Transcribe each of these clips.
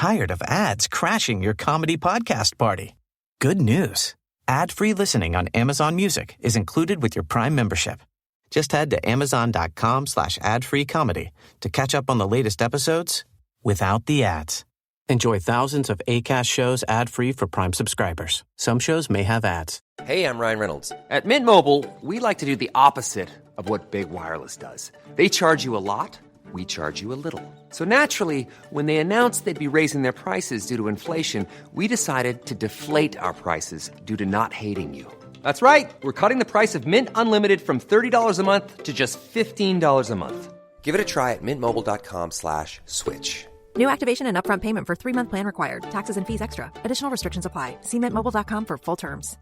tired of ads crashing your comedy podcast party? Good news. Ad-free listening on Amazon Music is included with your Prime membership. Just head to amazon.com/ad-free comedy to catch up on the latest episodes without the ads. Enjoy thousands of Acast shows ad-free for Prime subscribers. Some shows may have ads. Hey, I'm Ryan Reynolds. At Mint Mobile, we like to do the opposite of what Big Wireless does. They charge you a lot, we charge you a little. So naturally, when they announced they'd be raising their prices due to inflation, we decided to deflate our prices due to not hating you. That's right. We're cutting the price of Mint Unlimited from $30 a month to just $15 a month. Give it a try at mintmobile.com/switch. New activation and upfront payment for 3-month plan required. Taxes and fees extra. Additional restrictions apply. See mintmobile.com for full terms.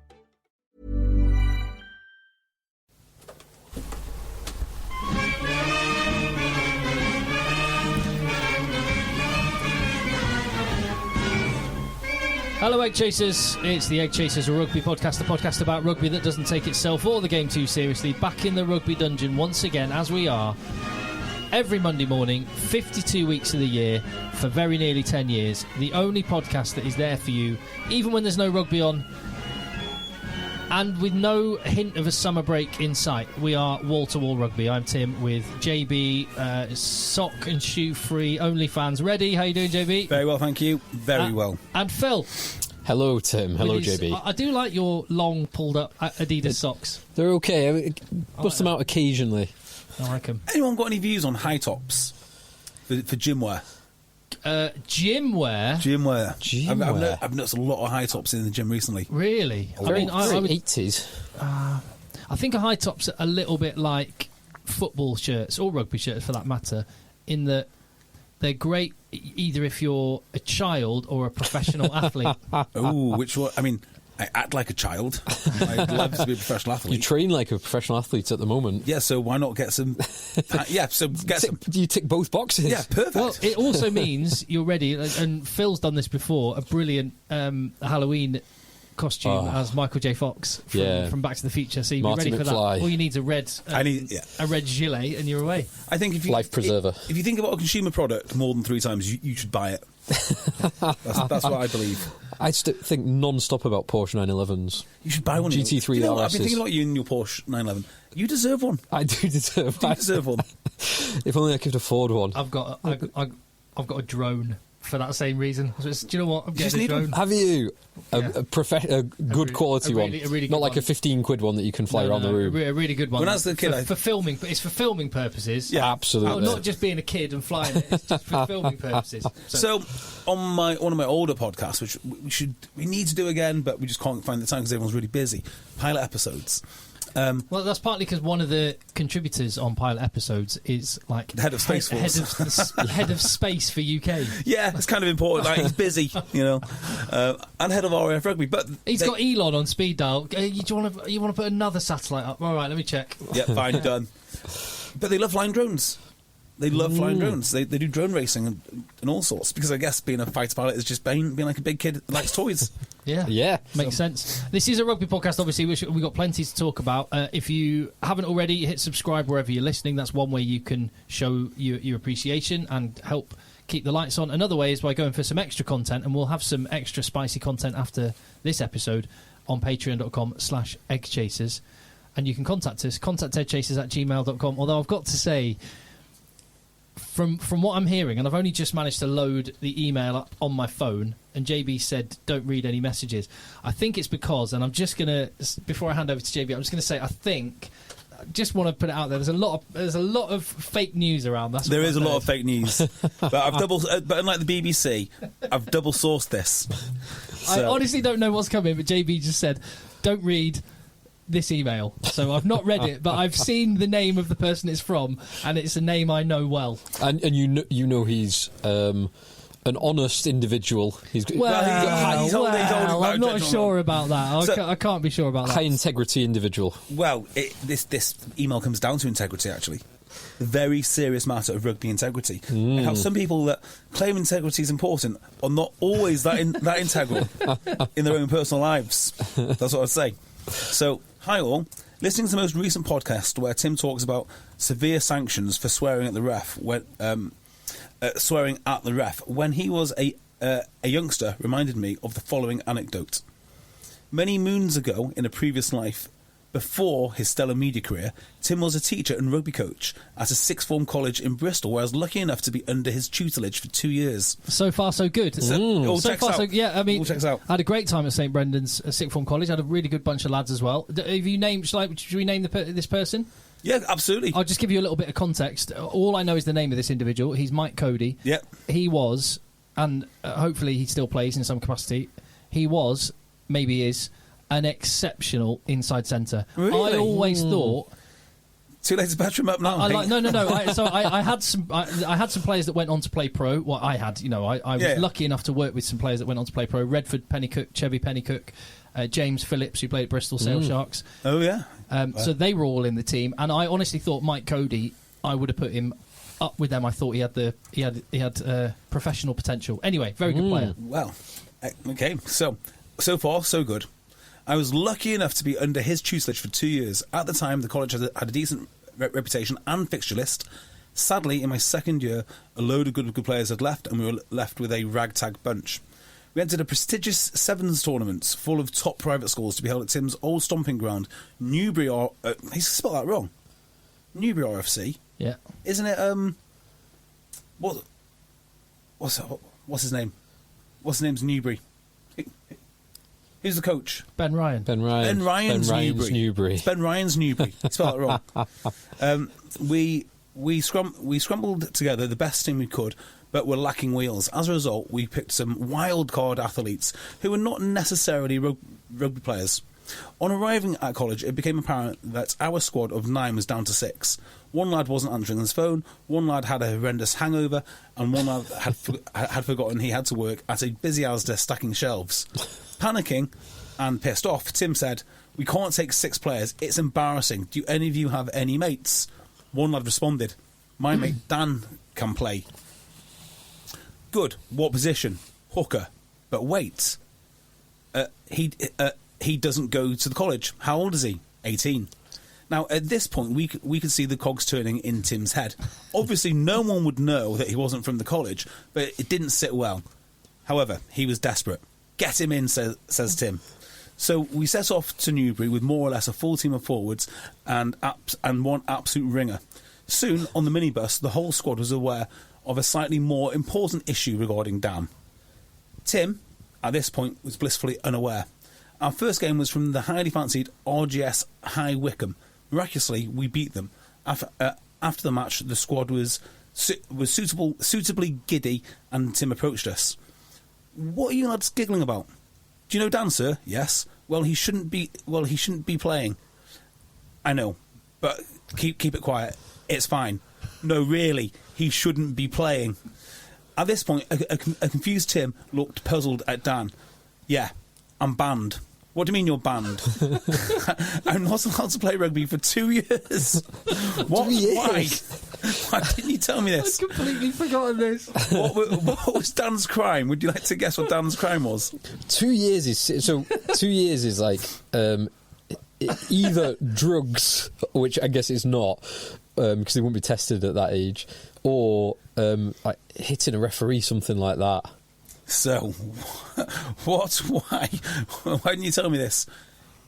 Hello, EggChasers. It's the EggChasers, a rugby podcast, a podcast about rugby that doesn't take itself or the game too seriously. Back in the rugby dungeon once again, as we are, every Monday morning, 52 weeks of the year, for very nearly 10 years. The only podcast that is there for you, even when there's no rugby on, and with no hint of a summer break in sight. We are wall-to-wall rugby. I'm Tim with JB, sock and shoe free, OnlyFans ready. How you doing, JB? Very well, thank you. Very well. And Phil. Hello, Tim. Hello, JB. I do like your long, pulled-up Adidas socks. They're okay. I mean, bust them out occasionally. I like them. Anyone got any views on high tops for gym wear? Gym wear? Gym wear. I've noticed a lot of high tops in the gym recently. Really? I would 80s. I think a high top's a little bit like football shirts, or rugby shirts for that matter, in that they're great either if you're a child or a professional athlete. Oh, which one? I mean, I act like a child. I'd love to be a professional athlete. You train like a professional athlete at the moment. Yeah, so why not get some... You tick both boxes. Yeah, perfect. Well, it also means you're ready, and Phil's done this before, a brilliant Halloween costume as Michael J. Fox from Back to the Future, so you'd be ready for that. All you need is a red gilet and you're away. I think if you... Life preserver. If you think about a consumer product more than 3 times, you should buy it. That's what I believe. I think non-stop about Porsche 911s. You should buy one. GT3 RSs. I've been thinking about you and your Porsche 911. You deserve one. I do deserve one. If only I could afford one. I've got a drone for that same reason. Do you know what? I'm getting a drone. Have you? A good quality one. A really good Not like one. a 15 quid one that you can fly around the room. A really good one. When I was a kid, for filming, but it's for filming purposes. Yeah, absolutely. Not just being a kid and flying it, it's just for filming purposes. So on one of my older podcasts, which we need to do again, but we just can't find the time because everyone's really busy, pilot episodes. Well, that's partly because one of the contributors on pilot episodes is like the head of Space Force, head of space for UK. Yeah, it's kind of important. Like he's busy, and head of RAF Rugby. But he's got Elon on speed dial. You want to put another satellite up? All right, let me check. Yeah, fine, done. But they love flying drones. They love flying drones. They do drone racing and all sorts. Because I guess being a fighter pilot is just being like a big kid that likes toys. Yeah. Makes sense. This is a rugby podcast, obviously, which we've got plenty to talk about. If you haven't already, hit subscribe wherever you're listening. That's one way you can show your appreciation and help keep the lights on. Another way is by going for some extra content, and we'll have some extra spicy content after this episode on patreon.com/EggChasers. And you can contact us, eggchasers@gmail.com. Although I've got to say, From what I'm hearing, and I've only just managed to load the email up on my phone, and JB said don't read any messages. I think it's because, and I'm just going to, before I hand over to JB, I'm just going to say I just want to put it out there. There's a lot of fake news around. There is a lot of fake news, but but unlike the BBC, I've double sourced this. So. I honestly don't know what's coming, but JB just said don't read this email, so I've not read it, but I've seen the name of the person it's from, and it's a name I know well. And you know he's an honest individual. I'm not sure about that. I can't be sure about that. High integrity individual. Well, this email comes down to integrity, actually. The very serious matter of rugby integrity. And how some people that claim integrity is important are not always that integral in their own personal lives. That's what I'd say. So, hi all. Listening to the most recent podcast where Tim talks about severe sanctions for swearing at the ref when he was a a youngster reminded me of the following anecdote. Many moons ago, in a previous life, before his stellar media career, Tim was a teacher and rugby coach at a sixth form college in Bristol, where I was lucky enough to be under his tutelage for 2 years. So far, so good. All checks out. Yeah, I mean, All checks out. I had a great time at St Brendan's sixth form college. I had a really good bunch of lads as well. Have you named? Should we name this person? Yeah, absolutely. I'll just give you a little bit of context. All I know is the name of this individual. He's Mike Cody. Yep. He was, and hopefully he still plays in some capacity. He was, maybe is, an exceptional inside centre. Really? I always thought. Too late to patch him up now. No. I had some players that went on to play pro. Well, I was lucky enough to work with some players that went on to play pro. Redford Pennycook, Chevy Pennycook, James Phillips, who played at Bristol Sale Sharks. Oh yeah. So they were all in the team, and I honestly thought Mike Cody, I would have put him up with them. I thought he had professional potential. Anyway, very good player. Well, okay. So far so good. I was lucky enough to be under his tutelage for 2 years. At the time, the college had a decent reputation and fixture list. Sadly, in my second year, a load of good players had left, and we were left with a ragtag bunch. We entered a prestigious sevens tournament full of top private schools to be held at Tim's old stomping ground, Newbury. He's spelled that wrong. Newbury RFC. Yeah. Isn't it? What's his name? What's his name's Newbury? Who's the coach? Ben Ryan. Ben Ryan's Newbury. It's Ben Ryan's Newbury. Spelled it wrong. We scrambled together the best team we could, but were lacking wheels. As a result, we picked some wild card athletes who were not necessarily rugby players. On arriving at college, it became apparent that our squad of 9 was down to 6. One lad wasn't answering his phone, one lad had a horrendous hangover, and one lad had forgotten he had to work at a busy Asda stacking shelves. Panicking and pissed off, Tim said, "We can't take 6 players. It's embarrassing. Do any of you have any mates?" One lad responded, "My mate Dan can play." Good. What position? Hooker. But wait. He doesn't go to the college. How old is he? 18. Now, at this point, we could see the cogs turning in Tim's head. Obviously, no one would know that he wasn't from the college, but it didn't sit well. However, he was desperate. "Get him in," says Tim. So we set off to Newbury with more or less a full team of forwards and one absolute ringer. Soon, on the minibus, the whole squad was aware of a slightly more important issue regarding Dan. Tim, at this point, was blissfully unaware. Our first game was from the highly fancied RGS High Wycombe. Miraculously, we beat them. After the match, the squad was suitably giddy, and Tim approached us. "What are you lads giggling about?" "Do you know Dan, sir?" "Yes." Well, he shouldn't be playing." "I know, but keep it quiet. It's fine." "No, really, he shouldn't be playing." At this point, a confused Tim looked puzzled at Dan. "Yeah, I'm banned." "What do you mean you're banned?" "I'm not allowed to play rugby for 2 years." What? 2 years? Why didn't you tell me this? I've completely forgotten this. What was Dan's crime? Would you like to guess what Dan's crime was? 2 years is like either drugs, which I guess it's not, because they wouldn't be tested at that age, or like hitting a referee, something like that. So, what? Why? Why didn't you tell me this?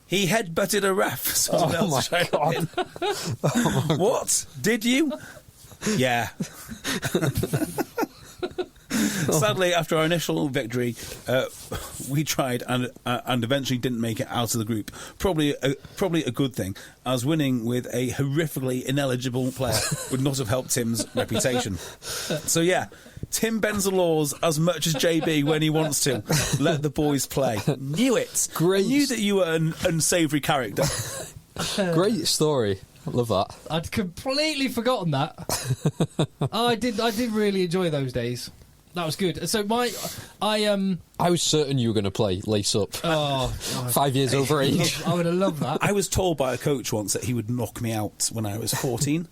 He headbutted a ref. Oh my God. What? Did you? Yeah. Sadly, after our initial victory, we tried and eventually didn't make it out of the group. Probably a good thing, as winning with a horrifically ineligible player would not have helped Tim's reputation. So yeah, Tim bends the laws as much as JB when he wants to. Let the boys play. Knew it. Great. I knew that you were an unsavoury character. Great story. I love that. I'd completely forgotten that. I did really enjoy those days. That was good. So I was certain you were going to play lace up. Oh, 5 years over age. I would have loved that. I was told by a coach once that he would knock me out when I was 14.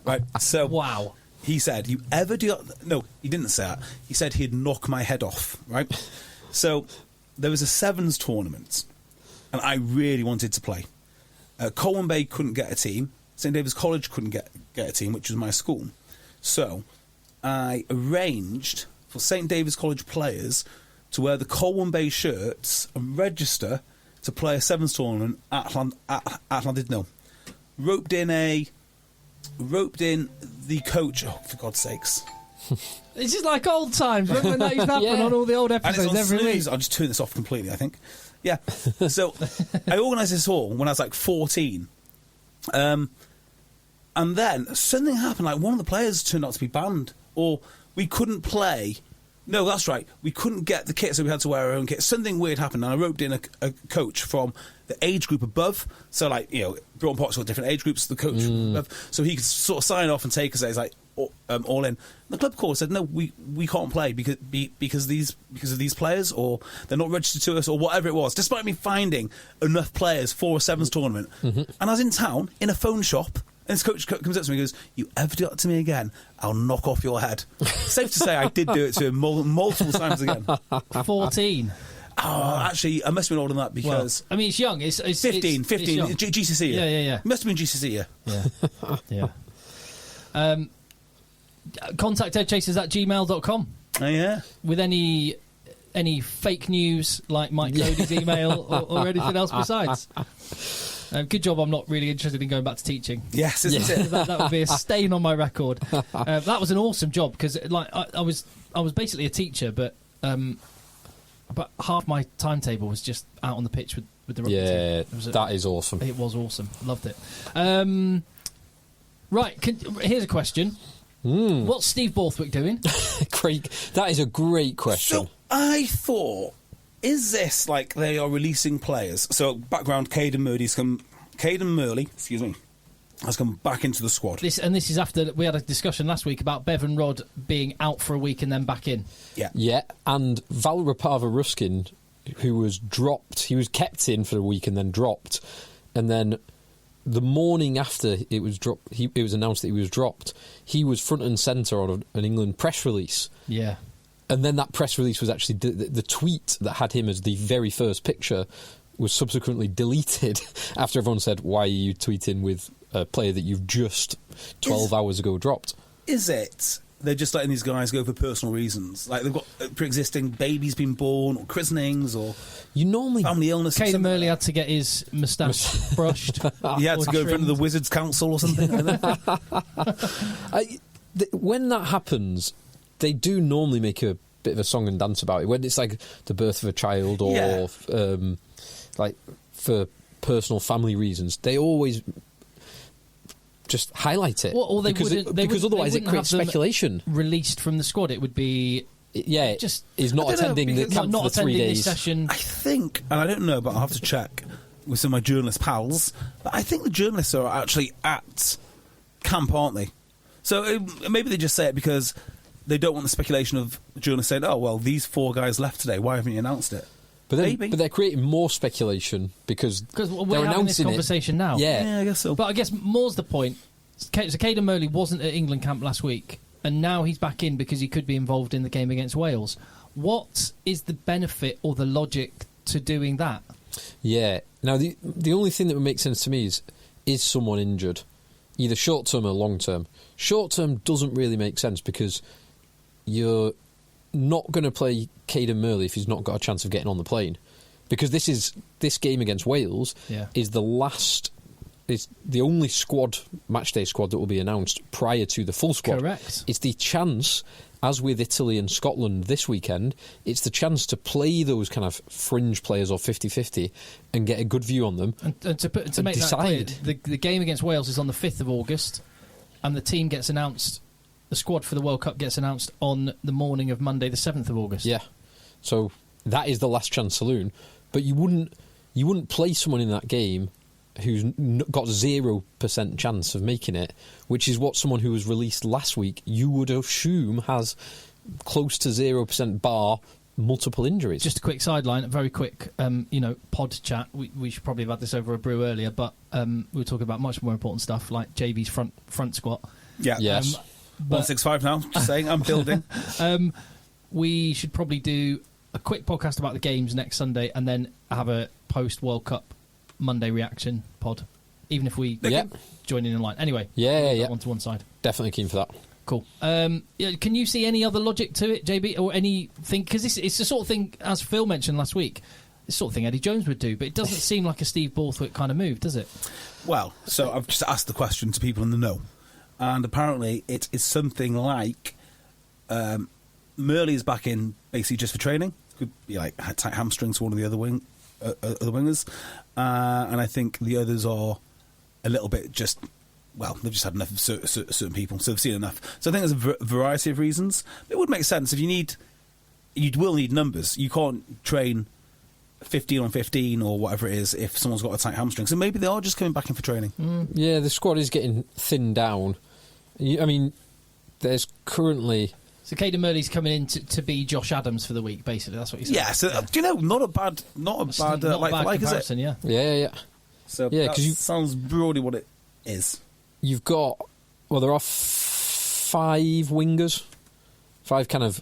Right. So wow. He said, "You ever do that?" No, he didn't say that. He said he'd knock my head off. Right. So there was a sevens tournament, and I really wanted to play. Colwyn Bay couldn't get a team. St David's College couldn't get a team, which was my school. So I arranged for St David's College players to wear the Colwyn Bay shirts and register to play a sevens tournament at Llandudno. Roped in the coach. Oh, for God's sakes! This is like old times. Remember when that used to happen on all the old episodes and it's on every week? snooze. I'll just turn this off completely, I think. Yeah. So I organised this all when I was like 14. And then something happened. Like one of the players turned out to be banned, or we couldn't play. No, that's right. We couldn't get the kit, so we had to wear our own kit. Something weird happened, and I roped in a coach from the age group above. So, like, you know, Broughton Park's got different age groups. The coach above, so he could sort of sign off and take us. It's like all in. The club called said, no, we can't play because of these players, or they're not registered to us, or whatever it was. Despite me finding enough players for a sevens tournament, and I was in town in a phone shop. And this coach comes up to me and goes, "You ever do that to me again, I'll knock off your head." Safe to say, I did do it to him multiple times again. 14. Oh, actually, I must have been older than that because... Well, I mean, it's young. It's 15, it's young. GCSE year. Yeah. Must have been GCSE year. Yeah. Contact eggchasers@gmail.com. Oh, yeah. With any fake news, like Mike Cody's email or anything else besides. Good job I'm not really interested in going back to teaching. Yes, isn't it? That would be a stain on my record. That was an awesome job because like I was basically a teacher, but half my timetable was just out on the pitch with the rugby team. Yeah, that is awesome. It was awesome. Loved it. Right, here's a question. What's Steve Borthwick doing? Craig, that is a great question. So I thought, is this like they are releasing players? So background: Caden Murley, has come back into the squad. This is after we had a discussion last week about Bevan Rod being out for a week and then back in. Yeah, and Valrapava Ruskin, who was dropped, he was kept in for a week and then dropped, and then the morning after it was dropped, it was announced that he was dropped. He was front and centre on an England press release. Yeah. And then that press release was actually... The tweet that had him as the very first picture was subsequently deleted after everyone said, why are you tweeting with a player that you've just 12 hours ago dropped? Is it they're just letting these guys go for personal reasons? Like they've got pre-existing babies being born, or christenings, or family illness. Caden Murley had to get his moustache brushed. He had to go in front of the Wizards' Council or something. When that happens, they do normally make a bit of a song and dance about it. When it's like the birth of a child or like for personal family reasons, they always just highlight it. Well, because otherwise it creates speculation. Released from the squad, it would be... Yeah, just he's not attending the camp for 3 days. Session. I think, and I don't know, but I'll have to check with some of my journalist pals, but I think the journalists are actually at camp, aren't they? So maybe they just say it because they don't want the speculation of journalists saying, oh, well, these 4 guys left today, why haven't you announced it? But they're creating more speculation because we're having this conversation now. Yeah, I guess so. But I guess more's the point. So Caden Murley wasn't at England camp last week, and now he's back in because he could be involved in the game against Wales. What is the benefit or the logic to doing that? Yeah. Now, the only thing that would make sense to me is someone injured, either short term or long term. Short term doesn't really make sense because you're not going to play Caden Murley if he's not got a chance of getting on the plane, because this game against Wales is the last. It's the only matchday squad that will be announced prior to the full squad. Correct. It's the chance, as with Italy and Scotland this weekend, it's the chance to play those kind of fringe players or 50-50 and get a good view on them. And to make decide. That clear, the game against Wales is on the 5th of August, and the team gets announced, the squad for the World Cup gets announced on the morning of Monday the 7th of August. Yeah. So that is the last chance saloon. But you wouldn't play someone in that game who's got 0% chance of making it, which is what someone who was released last week you would assume has close to 0% bar multiple injuries. Just a quick sideline, a very quick pod chat. We should probably have had this over a brew earlier, but we were talking about much more important stuff like JV's front squat. Yeah. Yes. 165 now, just saying, I'm building. We should probably do a quick podcast about the games next Sunday and then have a post-World Cup Monday reaction pod, even if we join in line. Anyway, yeah. One to one side. Definitely keen for that. Cool. Yeah, can you see any other logic to it, JB, or anything? Because it's the sort of thing, as Phil mentioned last week, the sort of thing Eddie Jones would do, but it doesn't seem like a Steve Borthwick kind of move, does it? Well, so I've just asked the question to people in the know, and apparently it is something like Murley's back in basically just for training. Could be like tight hamstrings to one of the other wingers, and I think the others are a little bit just. Well, they've just had enough of certain people, so they've seen enough. So I think there's a variety of reasons. It would make sense if you will need numbers. You can't train 15 on 15 or whatever it is if someone's got a tight hamstring. So maybe they are just coming back in for training. Yeah, the squad is getting thinned down. I mean, there's currently... So Caden Murley's coming in to be Josh Adams for the week, basically. That's what you said. Yeah, so do you know, not a bad like for like, is it? Yeah. Yeah. So yeah, that sounds broadly what it is. You've got... Well, there are 5 wingers. 5 kind of...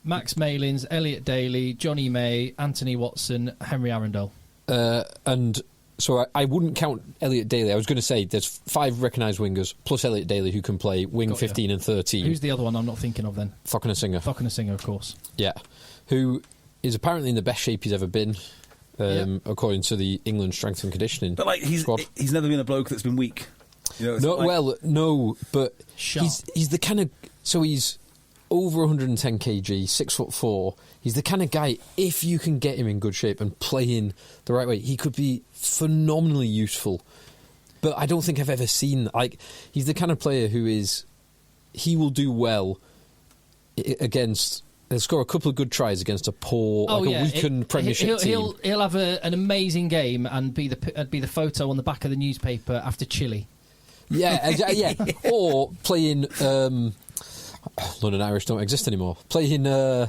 Max Malins, Elliot Daly, Johnny May, Anthony Watson, Henry Arundel. And so I wouldn't count Elliot Daly. I was going to say there's 5 recognised wingers, plus Elliot Daly, who can play wing 15 and 13. Who's the other one I'm not thinking of then? Singer, of course. Yeah. Who is apparently in the best shape he's ever been, according to the England strength and conditioning But like he's never been a bloke that's been weak. You know, no, but Sharp. he's the kind of... So he's over 110 kg, 6'4". He's the kind of guy, if you can get him in good shape and play in the right way, he could be phenomenally useful. But I don't think I've ever seen... Like, he's the kind of player who is... He will do well against... He'll score a couple of good tries against a poor, a weakened Premiership team. He'll have an amazing game and be the photo on the back of the newspaper after Chile. Yeah. Or playing... London Irish don't exist anymore. Playing, I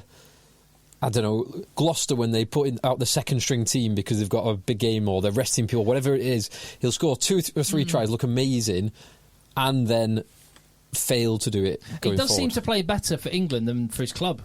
don't know, Gloucester when they put out the second string team because they've got a big game or they're resting people, whatever it is. He'll score 2 or 3 tries, look amazing, and then fail to do it going He does forward. seem to play better for England than for his club.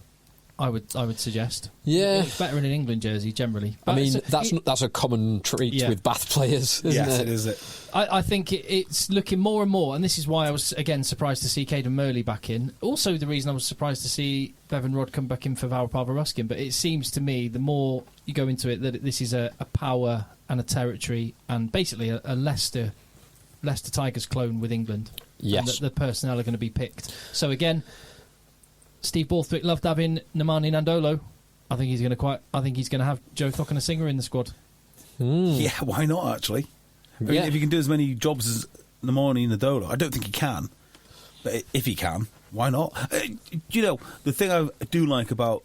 I would suggest. Yeah, it's better in an England jersey generally. But I mean, that's a common trait with Bath players, isn't yes, it? it is. I think it's looking more and more, and this is why I was again surprised to see Caden Murley back in. Also, the reason I was surprised to see Bevan Rodd come back in for Valparaiso Ruskin. But it seems to me, the more you go into it, that this is a power and a territory, and basically a Leicester Tigers clone with England. Yes, and the personnel are going to be picked. So again, Steve Borthwick loved having Nemani Nandolo. I think he's going to have Joe Thockner-Singer in the squad. Yeah, why not, actually? I mean, if he can do as many jobs as Nemani Nandolo, I don't think he can. But if he can, why not? You know, the thing I do like about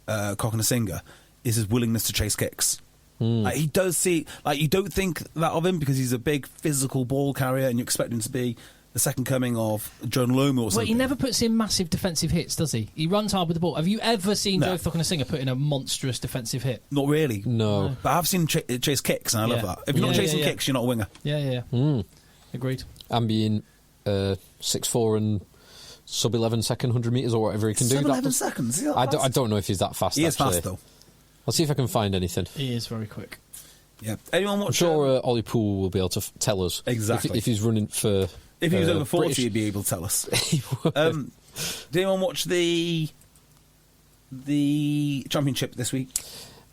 Thockner-Singer is his willingness to chase kicks. Like, he does see... Like, you don't think that of him because he's a big physical ball carrier and you expect him to be the second coming of John Loma or something. Well, he never puts in massive defensive hits, does he? He runs hard with the ball. Have you ever seen Joe Thockner-Singer put in a monstrous defensive hit? Not really. No. But I've seen him chase kicks, and I love that. If you're not chasing kicks, you're not a winger. Yeah. Agreed. And being 6'4" and sub-11 second 100 metres or whatever he can do. 11 seconds? I don't know if he's that fast, He is actually. fast, though. I'll see if I can find anything. He is very quick. Yeah. Anyone watch... I'm sure Ollie Poole will be able to tell us. Exactly. If he's running for... If he was over 40, British. he'd be able to tell us. He would. Did anyone watch the championship this week?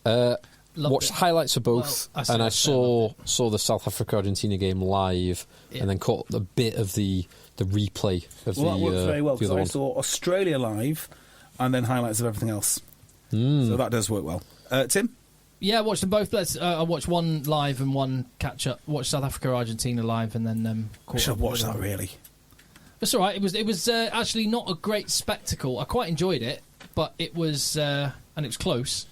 Watched highlights of both, and I saw the South Africa-Argentina game live, and then caught a bit of the replay of That worked very well, the because other I one. saw Australia live, and then highlights of everything else. So that does work well. Tim? Yeah, I watched them both. I watched one live and one catch-up. Watched South Africa, Argentina live, and then I should have watched that, really. It's all right. It was actually not a great spectacle. I quite enjoyed it, but it was and it was close.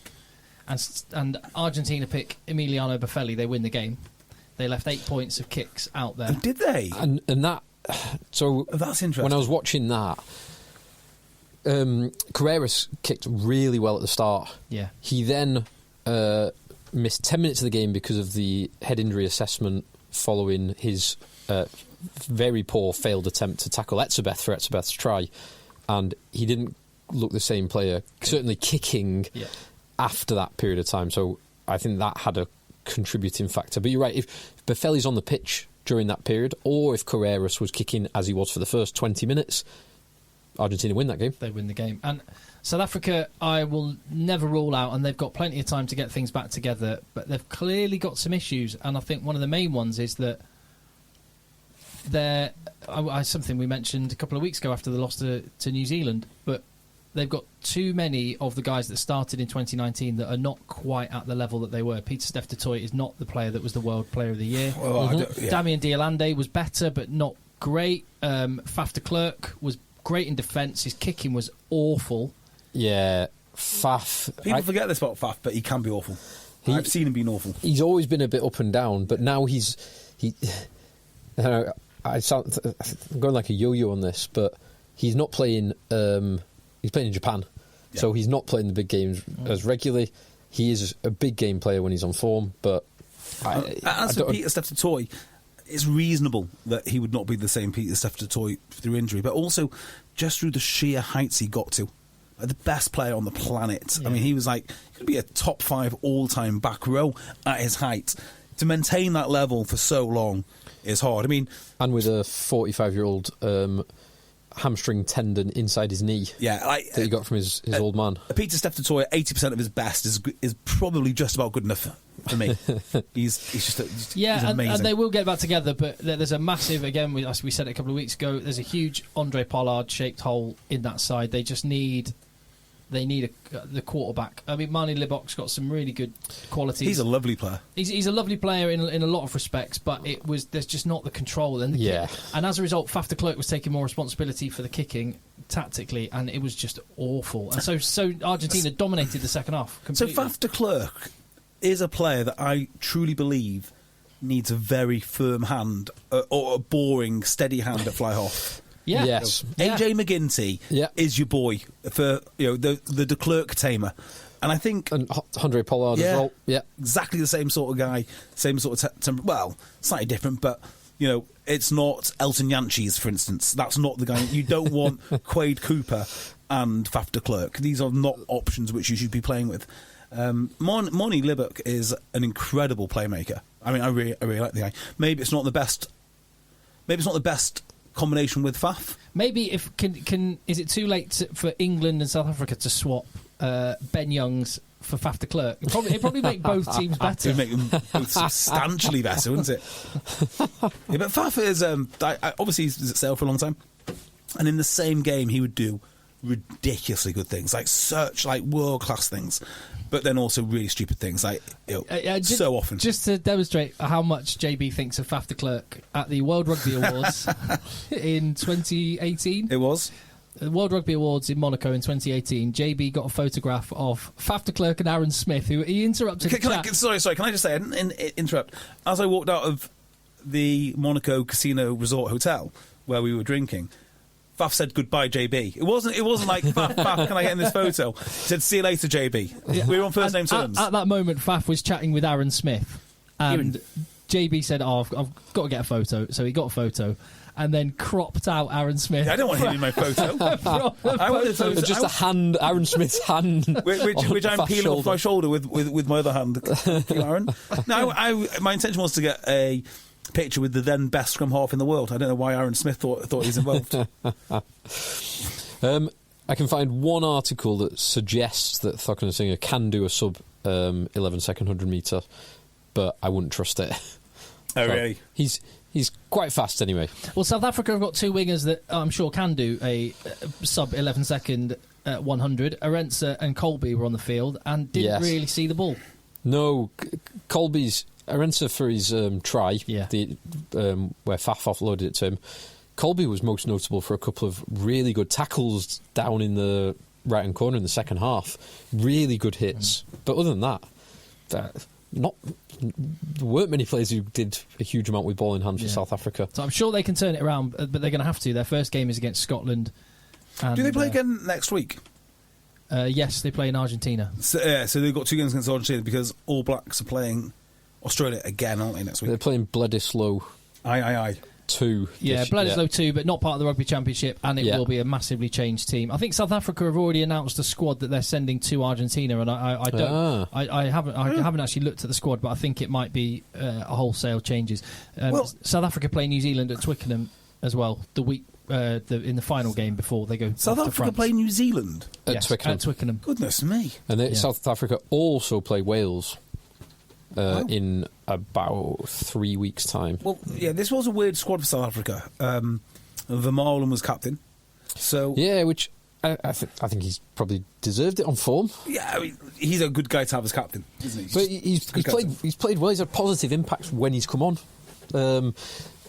And Argentina pick Emiliano Buffelli. They win the game. They left 8 points of kicks out there. Oh, did they? And that... So that's interesting. When I was watching that, Carreras kicked really well at the start. Yeah. He then missed 10 minutes of the game because of the head injury assessment following his very poor failed attempt to tackle Etzebeth for Etzebeth's try. And he didn't look the same player, certainly kicking after that period of time. So I think that had a contributing factor. But you're right, if Buffelli's on the pitch during that period, or if Carreras was kicking as he was for the first 20 minutes, Argentina win that game. They win the game. And South Africa, I will never rule out, and they've got plenty of time to get things back together, but they've clearly got some issues, and I think one of the main ones is that they're something we mentioned a couple of weeks ago after the loss to New Zealand, but they've got too many of the guys that started in 2019 that are not quite at the level that they were. Peter Steph Toy is not the player that was the World Player of the Year. Damian Diolande was better, but not great. Faf de Klerk was great in defence. His kicking was awful. Yeah, Faf. People forget this about Faf, but he can be awful. I've seen him being awful. He's always been a bit up and down, but now I'm going like a yo-yo on this, but he's not playing. He's playing in Japan, so he's not playing the big games as regularly. He is a big game player when he's on form, but as for Peter Steph Toy, it's reasonable that he would not be the same Peter Steph Toy through injury, but also just through the sheer heights he got to. The best player on the planet. I mean, he was like, he could be a top 5 all-time back row at his height. To maintain that level for so long is hard. I mean, and with a 45-year-old hamstring tendon inside his knee, that he got from his old man. Peter Steph Toy, 80% of his best is probably just about good enough for me. he's amazing. And they will get back together, but there's a massive, again, as we said it a couple of weeks ago, there's a huge Andre Pollard-shaped hole in that side. They just need the quarterback. I mean, Marnie Libok's got some really good qualities. He's a lovely player. He's a lovely player in a lot of respects, but there's just not the control. And and as a result, Faf de Klerk was taking more responsibility for the kicking tactically, and it was just awful. And so Argentina dominated the second half completely. So Faf de Klerk is a player that I truly believe needs a very firm hand or a boring, steady hand at fly half. Yeah. Yes. AJ McGinty is your boy for the de Klerk tamer, and I think Andre Pollard as well. Yeah, exactly the same sort of guy, same sort of well, slightly different, but it's not Elton Yanchis, for instance. That's not the guy. You don't want Quade Cooper and Faf de Klerk. These are not options which you should be playing with. Moni Libok is an incredible playmaker. I mean, I really like the guy. Maybe it's not the best combination with Faf. Maybe is it too late for England and South Africa to swap Ben Youngs for Faf de Klerk? It'd probably make both teams better. It'd make them both substantially better, wouldn't it? But Faf is obviously he's at Sale for a long time, and in the same game he would do ridiculously good things, like world class things, but then also really stupid things, so often. Just to demonstrate how much JB thinks of Faf de Klerk, at the World Rugby Awards in 2018. It was the World Rugby Awards in Monaco in 2018. JB got a photograph of Faf de Klerk and Aaron Smith, who he interrupted the chat. Sorry, can I just say, I didn't interrupt. As I walked out of the Monaco Casino Resort Hotel where we were drinking, Faf said goodbye, JB. It wasn't like Faf, can I get in this photo? He said see you later, JB. Yeah. We were on first name terms. At that moment, Faf was chatting with Aaron Smith, and JB said, "Oh, I've got to get a photo." So he got a photo, and then cropped out Aaron Smith. I don't want him in my photo. I want a photo. Just a hand, Aaron Smith's hand, which I'm peeling off my shoulder with my other hand. Aaron. No, my intention was to get a picture with the then best scrum half in the world. I don't know why Aaron Smith thought he was involved. I can find one article that suggests that Thakana Singer can do a sub 11-second 100 metre, but I wouldn't trust it. Oh, really? He's quite fast anyway. Well, South Africa have got two wingers that I'm sure can do a sub 11-second 100. Arensa and Colby were on the field and didn't really see the ball. No, Colby's Arensa for his try, where Faf offloaded it to him. Colby was most notable for a couple of really good tackles down in the right-hand corner in the second half. Really good hits. But other than that, there weren't many players who did a huge amount with ball in hand for South Africa. So I'm sure they can turn it around, but they're going to have to. Their first game is against Scotland. And, do they play again next week? Yes, they play in Argentina. So they've got two games against Argentina because All Blacks are playing Australia again, aren't they, next week? They're playing Bledisloe. Aye. 2. Yeah, Bledisloe 2, but not part of the Rugby Championship, and it will be a massively changed team. I think South Africa have already announced a squad that they're sending to Argentina, and I haven't actually looked at the squad, but I think it might be a wholesale changes. South Africa play New Zealand at Twickenham as well the week in the final game before they go. South off to Africa France. play New Zealand. At Twickenham. At Twickenham. Goodness me. And South Africa also play Wales in about 3 weeks' time. Well, yeah, this was a weird squad for South Africa. Vermaelen was captain. So Yeah, which I think he's probably deserved it on form. yeah, I mean, he's a good guy to have as captain, isn't he? But He's a good captain. he's played well. He's had positive impacts when he's come on.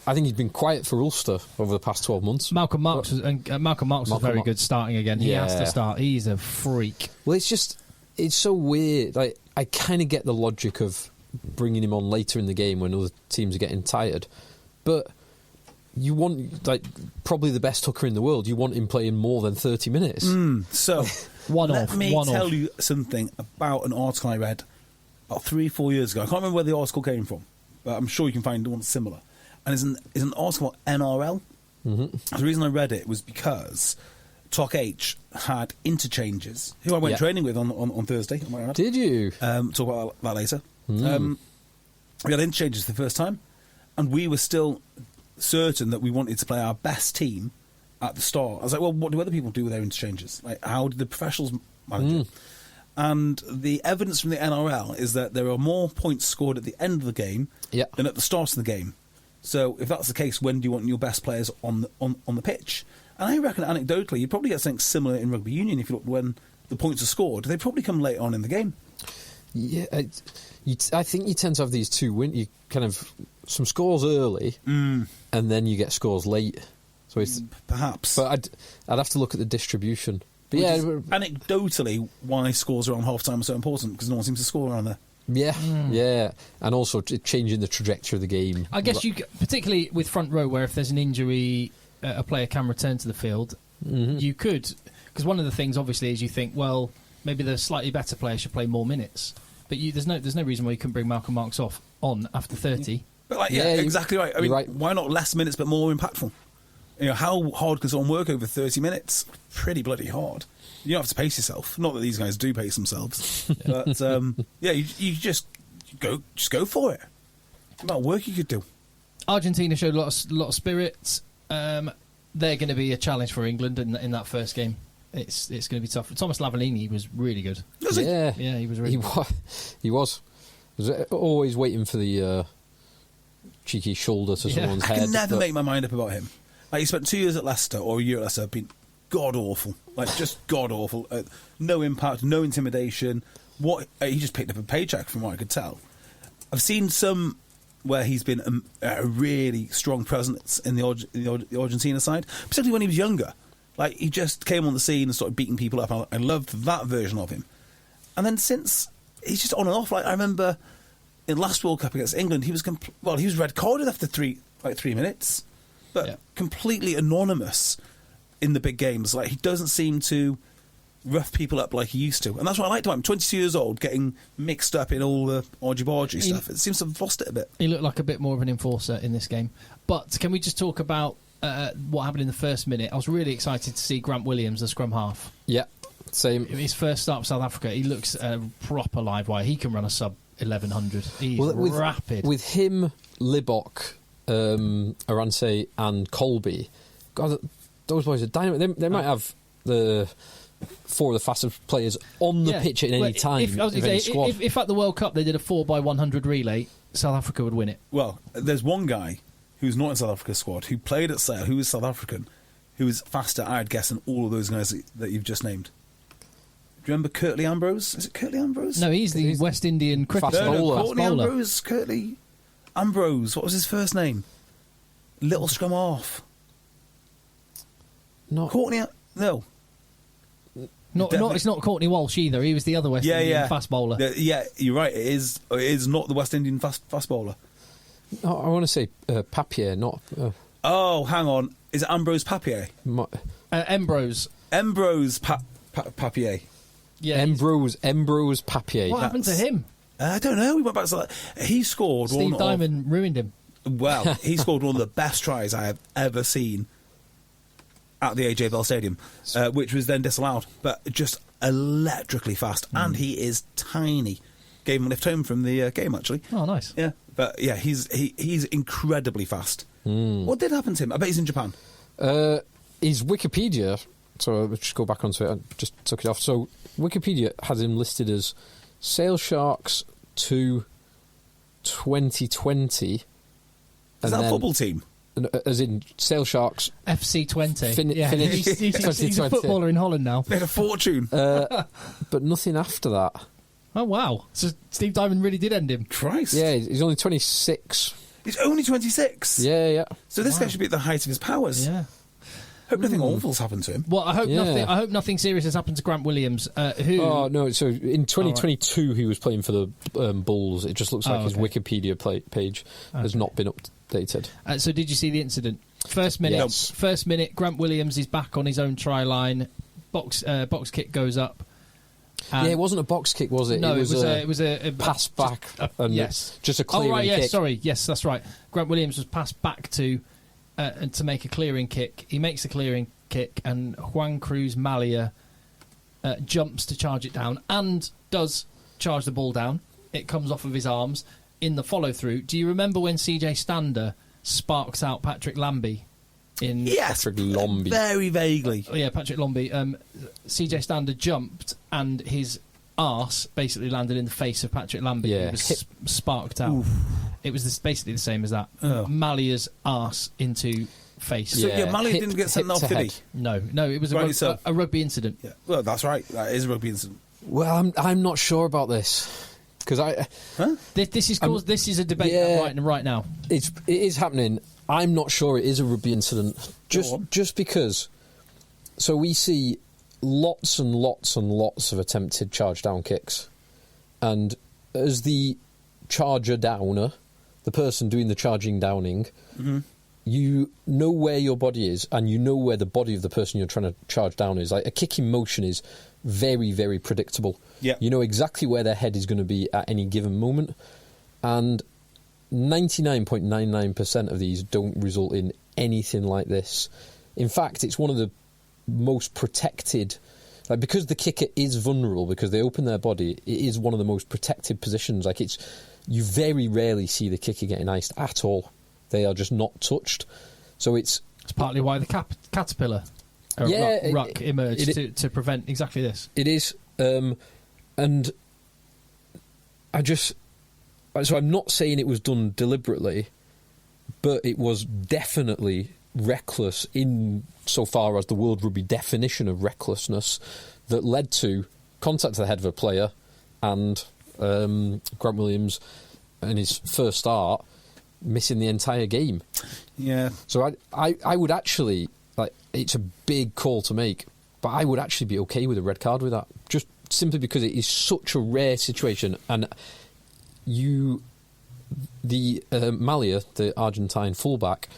I think he's been quiet for Ulster over the past 12 months. Malcolm Marks was very Mark- good starting again. He has to start. He's a freak. Well, it's so weird. Like, I kind of get the logic of bringing him on later in the game when other teams are getting tired, but you want, like, probably the best hooker in the world. You want him playing more than 30 minutes. So, let me tell you something about an article I read about 3-4 years ago. I can't remember where the article came from, but I'm sure you can find one similar. And it's an article about NRL. Mm-hmm. The reason I read it was because Tok H had interchanges, who I went training with on Thursday. Did you? Talk about that later. We had interchanges for the first time, and we were still certain that we wanted to play our best team at the start. I was like, well, what do other people do with their interchanges? Like, how did the professionals manage it? And the evidence from the NRL is that there are more points scored at the end of the game than at the start of the game. So if that's the case, when do you want your best players on the pitch? And I reckon anecdotally, you probably get something similar in rugby union. If you look when the points are scored, they probably come later on in the game. Yeah, I think you tend to have these two you kind of some scores early, and then you get scores late. So it's perhaps, but I'd have to look at the distribution. But anecdotally, why scores around half time are so important, because no one seems to score around there. Yeah, and also changing the trajectory of the game. I guess you, particularly with front row, where if there's an injury, a player can return to the field. You could, because one of the things obviously is you think, well, maybe the slightly better player should play more minutes, but there's no reason why you couldn't bring Malcolm Marks on after 30. But exactly right. I mean, why not less minutes but more impactful? You know, how hard can someone work over 30 minutes? Pretty bloody hard. You don't have to pace yourself. Not that these guys do pace themselves, but you just go for it. The amount of work you could do. Argentina showed a lot of spirit. They're going to be a challenge for England in that first game. It's going to be tough. Thomas Lavallini was really good. Was he? Yeah, he was really good. He was always waiting for the cheeky shoulder to someone's head. I can never make my mind up about him. Like, he spent 2 years at Leicester, or a year at Leicester, been god-awful. Like, just god-awful. No impact, no intimidation. He just picked up a paycheck, from what I could tell. I've seen some where he's been a really strong presence in the Argentina side, particularly when he was younger. Like, he just came on the scene and started beating people up. I loved that version of him. And then since, he's just on and off. Like, I remember in last World Cup against England, he was he was red carded after 3 minutes, but completely anonymous in the big games. Like, he doesn't seem to rough people up like he used to, and that's what I liked about him. 22 years old, getting mixed up in all the argy-bargy stuff. It seems to have lost it a bit. He looked like a bit more of an enforcer in this game. But can we just talk about what happened in the first minute? I was really excited to see Grant Williams, the scrum half. Yeah, same. His first start for South Africa, he looks a proper live wire. He can run a sub 1100. He's rapid. With him, Libbok, Arance and Colby, God, those boys are dynamite. They might have the 4 of the fastest players on the pitch at any time. If at the World Cup they did a 4x100 relay, South Africa would win it. Well, there's one guy who's not in South Africa's squad, who played at Sale, who is South African, who is faster, I'd guess, than all of those guys that you've just named. Do you remember Curtly Ambrose? Is it Curtly Ambrose? No, he's the West Indian cricket bowler. Courtney Ambrose, Curtly Ambrose. What was his first name? Little scrum half. Not Courtney. No. It's not Courtney Walsh either. He was the other West Indian fast bowler. You're right. It is not the West Indian fast bowler. No, I want to say Papier, not. Oh, hang on. Is it Ambrose Papier? Ambrose. Ambrose Papier. Yeah, Ambrose Papier. What happened to him? I don't know. He went back to that. He scored. Steve Diamond ruined him. Well, he scored one of the best tries I have ever seen at the AJ Bell Stadium, which was then disallowed. But just electrically fast, and he is tiny. Gave him a lift home from the game, actually. Oh, nice. Yeah, but yeah, he's incredibly fast. What did happen to him? I bet he's in Japan. His Wikipedia, so let's just go back onto it. I just took it off. So Wikipedia has him listed as Sale Sharks to 2020. Is that a football team? As in Sale Sharks FC20. Finished He's a footballer in Holland now. They had a fortune. but nothing after that. Oh, wow. So Steve Diamond really did end him. Christ. Yeah, he's only 26. He's only 26. Yeah. So this guy should be at the height of his powers. Yeah. Hope nothing awful's happened to him. Well, I hope nothing serious has happened to Grant Williams, who... Oh, no, so in 2022 he was playing for the Bulls. It just looks like his Wikipedia page has not been updated. So did you see the incident? First minute, Grant Williams is back on his own try line. Box kick goes up. Yeah, it wasn't a box kick, was it? No, it was a pass back. Just a clearing kick. Oh, right, kick. Sorry. Yes, that's right. Grant Williams was passed back to make a clearing kick. He makes the clearing kick, and Juan Cruz Malia jumps to charge it down and does charge the ball down. It comes off of his arms in the follow-through. Do you remember when CJ Stander sparks out Patrick Lambie? Yes, Patrick Lambie. Very vaguely. Oh, yeah, Patrick Lambie. CJ Stander jumped, and his arse basically landed in the face of Patrick Lambie. Yeah. It was sparked out. Oof. It was basically the same as that. Oh. Malia's arse into face. So, Malia didn't get sent off, did he? No, it was a rugby incident. Yeah. Well, that's right. That is a rugby incident. Well, I'm not sure about this. Because This is a debate right now. It is happening. I'm not sure it is a rugby incident. Just because. So we see lots and lots and lots of attempted charge down kicks. And as the charger downer, the person doing the charging downing, you know where your body is and you know where the body of the person you're trying to charge down is. Like a kicking motion is very, very predictable. Yeah. You know exactly where their head is going to be at any given moment. And 99.99% of these don't result in anything like this. In fact, it's one of the most protected, like because the kicker is vulnerable, because they open their body, it is one of the most protected positions. Like you very rarely see the kicker getting iced at all. They are just not touched. So it's partly why the caterpillar ruck emerged to prevent exactly this. It is, and so I'm not saying it was done deliberately, but it was definitely reckless in so far as the World Rugby definition of recklessness that led to contact to the head of a player and Grant Williams in his first start missing the entire game. Yeah. So I would actually, like, it's a big call to make, but I would actually be okay with a red card with that, just simply because it is such a rare situation. And Malia, the Argentine fullback,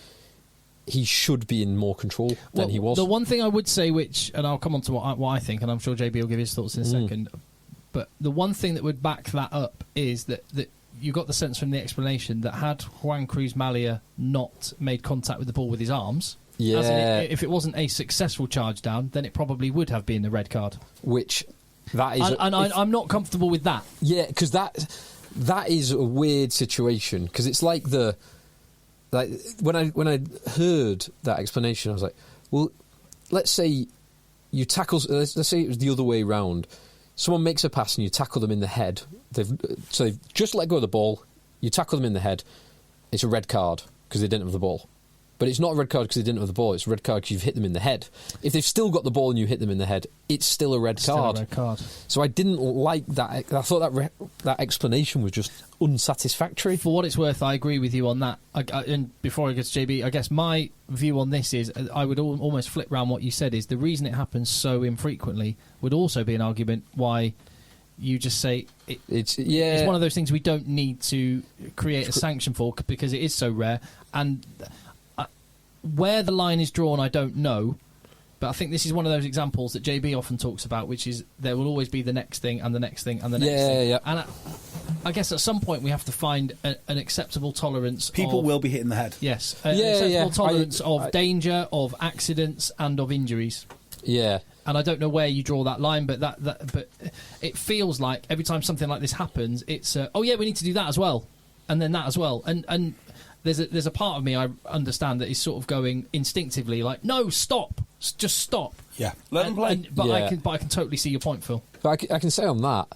he should be in more control than he was. The one thing I would say, and I'll come on to what I think, and I'm sure JB will give his thoughts in a second, but the one thing that would back that up is that you got the sense from the explanation that had Juan Cruz Malia not made contact with the ball with his arms, if it wasn't a successful charge down, then it probably would have been the red card. Which that is, I'm not comfortable with that. Yeah, because that is a weird situation. Because it's like when I heard that explanation, I was like, well, let's say you tackle. Let's say it was the other way round. Someone makes a pass and you tackle them in the head. They've just let go of the ball. You tackle them in the head. It's a red card because they didn't have the ball. But it's not a red card because they didn't have the ball. It's a red card because you've hit them in the head. If they've still got the ball and you hit them in the head, it's still a red card. So I didn't like that. I thought that explanation was just unsatisfactory. For what it's worth, I agree with you on that. And before I get to JB, I guess my view on this is I would almost flip round what you said. Is the reason it happens so infrequently would also be an argument why you just say it's one of those things we don't need to create a sanction for because it is so rare. And where the line is drawn, I don't know. But I think this is one of those examples that JB often talks about, which is there will always be the next thing and the next thing and the next thing. Yeah. And I guess at some point we have to find an acceptable tolerance. People will be hitting the head. Yes. An acceptable tolerance of danger, of accidents and of injuries. Yeah. And I don't know where you draw that line, but but it feels like every time something like this happens, it's we need to do that as well, and then that as well, and there's a part of me I understand that is sort of going instinctively like, no, stop, Just stop. Yeah, let them play. But Yeah. I can totally see your point, Phil. But I can say on that,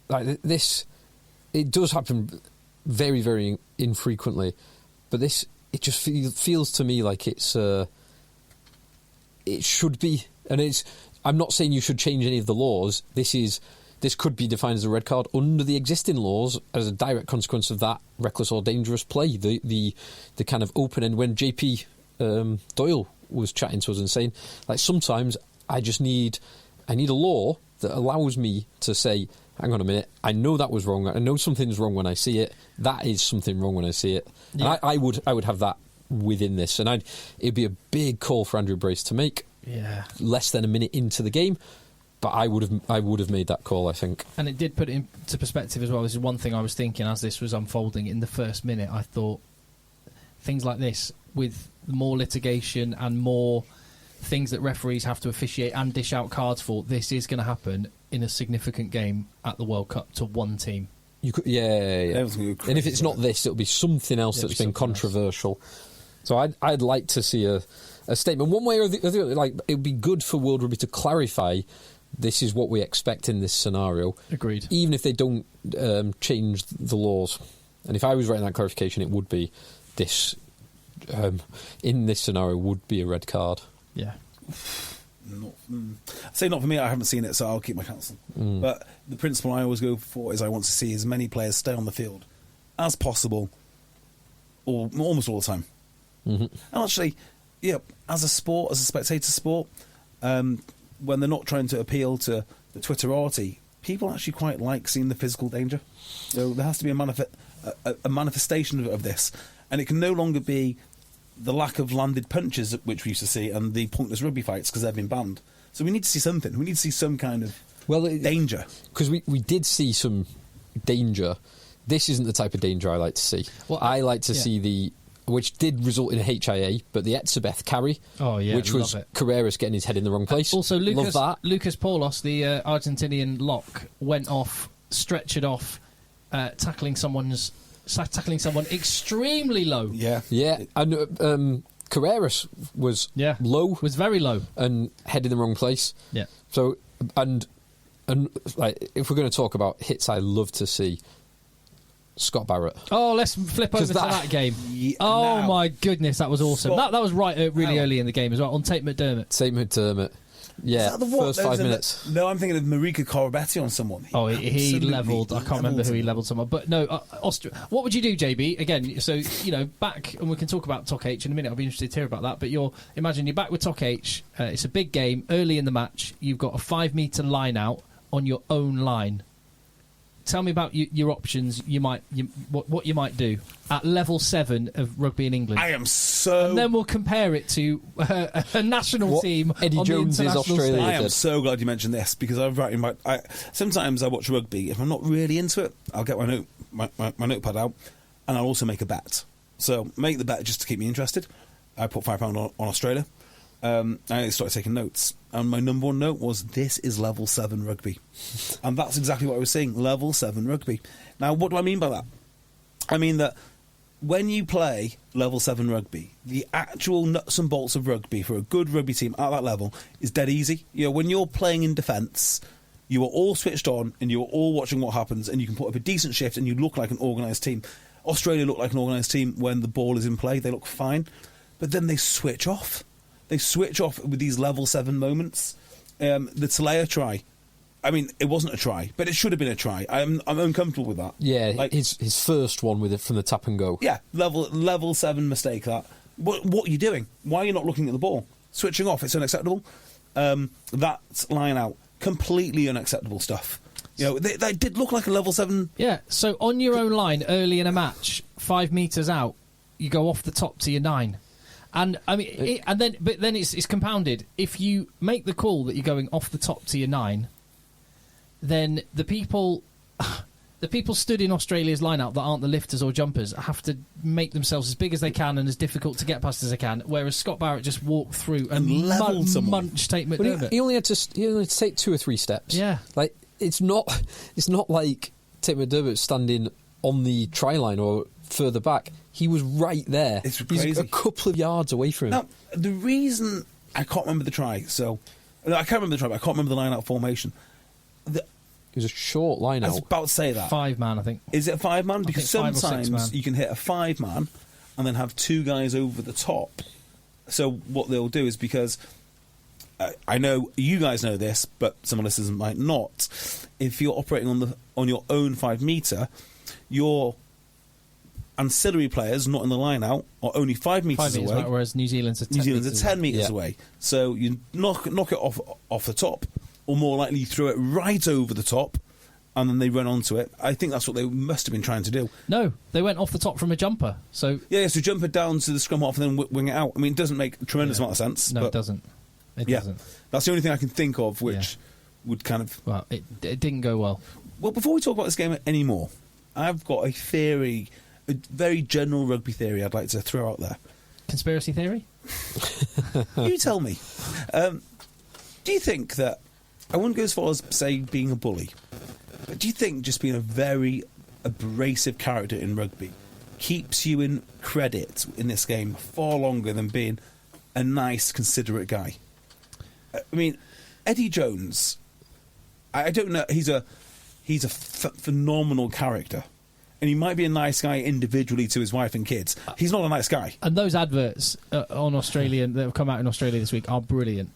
like this, it does happen very, very infrequently. But this, it just feels to me like it's it should be, and it's. I'm not saying you should change any of the laws. This could be defined as a red card under the existing laws as a direct consequence of that reckless or dangerous play. The kind of open end when JP Doyle was chatting to us and saying, like, sometimes I need a law that allows me to say, hang on a minute, I know that was wrong. I know something's wrong when I see it. That is something wrong when I see it. Yeah. And I would have that within this, and it'd be a big call for Andrew Brace to make. Yeah. Less than a minute into the game. But I would have made that call, I think. And it did put it into perspective as well. This is one thing I was thinking as this was unfolding in the first minute. I thought things like this, with more litigation and more things that referees have to officiate and dish out cards for, this is going to happen in a significant game at the World Cup to one team. Yeah. And if it's not this, it'll be something else that's been controversial. So I'd like to see a statement one way or the other. Like, it would be good for World Rugby to clarify this is what we expect in this scenario. Agreed. Even if they don't change the laws. And if I was writing that clarification, it would be this. In this scenario, would be a red card. Yeah. Say not for me. I haven't seen it, so I'll keep my counsel. But the principle I always go for is I want to see as many players stay on the field as possible, or almost all the time. Mm-hmm. And actually, yeah, as a sport, as a spectator sport, when they're not trying to appeal to the Twitterati, people actually quite like seeing the physical danger. There has to be a manifestation of this, and it can no longer be the lack of landed punches which we used to see and the pointless rugby fights because they've been banned. So we need to see something. We need to see some kind of danger. Because we did see some danger. This isn't the type of danger I like to see. Well, I like to see which did result in a HIA, but the Ep68 carry, which was Carreras getting his head in the wrong place. Also, Lucas Paulos, the Argentinian lock, went off, stretchered off, tackling someone extremely low. Yeah. And Carreras was low. Was very low. And head in the wrong place. Yeah. So, and like, if we're going to talk about hits I love to see, Scott Barrett. Oh, let's flip over to that game. My goodness, that was awesome. That was right really early in the game as well, on Tate McDermott. Yeah, first 5 minutes. No, I'm thinking of Marika Corabetti on someone. He levelled. I can't remember who he levelled someone. But no, Austria. What would you do, JB? Again, so, back, and we can talk about Tok H in a minute. I'll be interested to hear about that. But imagine you're back with Tok H. It's a big game, early in the match. You've got a 5 metre line out on your own line. Tell me about your options. What you might do at level 7 of rugby in England. I am so. And then we'll compare it to a national team. Eddie Jones is Australia. I am so glad you mentioned this because sometimes I watch rugby. If I'm not really into it, I'll get my notepad out, and I'll also make a bet. So make the bet just to keep me interested. I put £5 on Australia. I started taking notes, and my number one note was, this is level 7 rugby. And that's exactly what I was saying, level 7 rugby. Now, what do I mean by that? I mean that when you play level 7 rugby, the actual nuts and bolts of rugby for a good rugby team at that level is dead easy. When you're playing in defence, you are all switched on and you are all watching what happens, and you can put up a decent shift and you look like an organised team. Australia look like an organised team when the ball is in play. They look fine. But then they switch off. They switch off with these level 7 moments. The Talea try, I mean, it wasn't a try, but it should have been a try. I'm uncomfortable with that. Yeah, his first one with it from the tap and go. Yeah, level 7 mistake. That. What are you doing? Why are you not looking at the ball? Switching off, it's unacceptable. That line out, completely unacceptable stuff. They did look like a level 7. Yeah. So on your own line, early in a match, 5 metres out, you go off the top to your 9. And I mean, but then it's compounded. If you make the call that you're going off the top to your 9, then the people stood in Australia's line-out that aren't the lifters or jumpers have to make themselves as big as they can and as difficult to get past as they can. Whereas Scott Barrett just walked through and leveled someone. Munch Tate McDermott. He only had to take 2 or 3 steps. Yeah, like it's not like Tate McDermott standing on the try line or further back. He was right there. It's He's crazy. a couple of yards away from him. Now, the reason I can't remember the try, I can't remember the try, but I can't remember the line-out formation. It was a short line I was out. about to say that. 5-man, I think. Is it a 5-man? Because think 5 or 6 sometimes man. you can hit a 5-man and then have 2 guys over the top. So what they'll do is, because I know you guys know this, but some of the listeners might not. If you're operating on your own 5 metre, your ancillary players not in the line out are only 5 metres 5 metres away. back, whereas New Zealand's are 10 New Zealand's metres are 10 metres Yeah. away. So you knock it off the top, or more likely you throw it right over the top, and then they run onto it. I think that's what they must have been trying to do. No, they went off the top from a jumper. So Yeah, so jump it down to the scrum half and then wing it out. I mean, it doesn't make a tremendous amount of sense. no, but it doesn't. It yeah, doesn't. that's the only thing I can think of which would kind of... Well, it didn't go well. Well, before we talk about this game anymore, I've got a theory, a very general rugby theory I'd like to throw out there. Conspiracy theory? You tell me. Do you think that... I wouldn't go as far as, say, being a bully, but do you think just being a very abrasive character in rugby keeps you in credit in this game far longer than being a nice, considerate guy? I mean, Eddie Jones, I don't know, he's a phenomenal character. And he might be a nice guy individually to his wife and kids. He's not a nice guy. And those adverts on Australian that have come out in Australia this week are brilliant.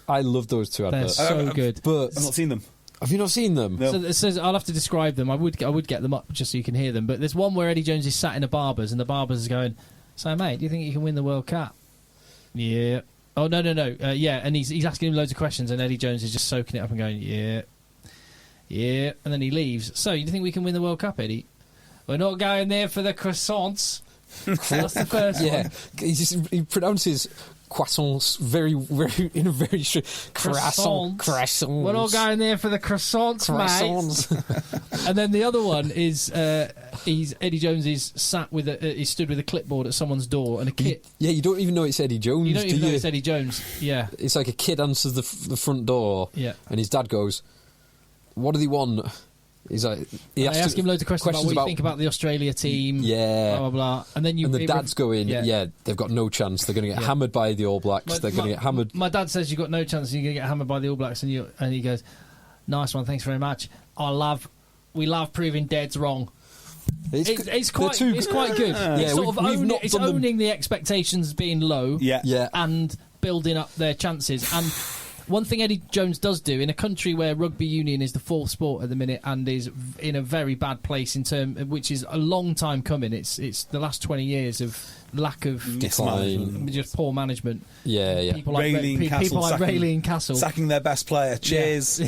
I love those 2 They're adverts. so good. But I've not seen them. have you not seen them? No. So it says, I'll have to describe them. I would get them up just so you can hear them. But there's one where Eddie Jones is sat in a barber's, and the barber's is going, "So mate, do you think you can win the World Cup?" Yeah. Oh no. Yeah, and he's asking him loads of questions, and Eddie Jones is just soaking it up and going, "Yeah, yeah," and then he leaves. "So you think we can win the World Cup, Eddie?" "We're not going there for the croissants." That's the first Yeah, one. he pronounces croissants very in a very croissants. We're not going there for the croissants, mate. And then the other one is Eddie Jones is he's stood with a clipboard at someone's door, and a kid. Yeah, you don't even know it's Eddie Jones. You don't even do know you? it's Eddie Jones. Yeah, It's like a kid answers the front door, Yeah. and his dad goes, "What do they want?" He's like, they ask him loads of questions about what you think about the Australia team. Yeah. blah blah blah. And then the dad's going, yeah, they've got no chance. They're going to get hammered by the All Blacks. They're going to get hammered. My dad says you've got no chance. You're going to get hammered by the All Blacks, and he goes, "Nice one, thanks very much. We love proving dead's wrong." It's quite good. Yeah, It's sort of we've owning the expectations being low. Yeah. And building up their chances. And one thing Eddie Jones does do in a country where rugby union is the 4th sport at the minute and is in a very bad place which is a long time coming. It's the last 20 years of lack of Decline. just poor management. Yeah. People like Castle Rayleigh and Castle sacking their best player. Cheers.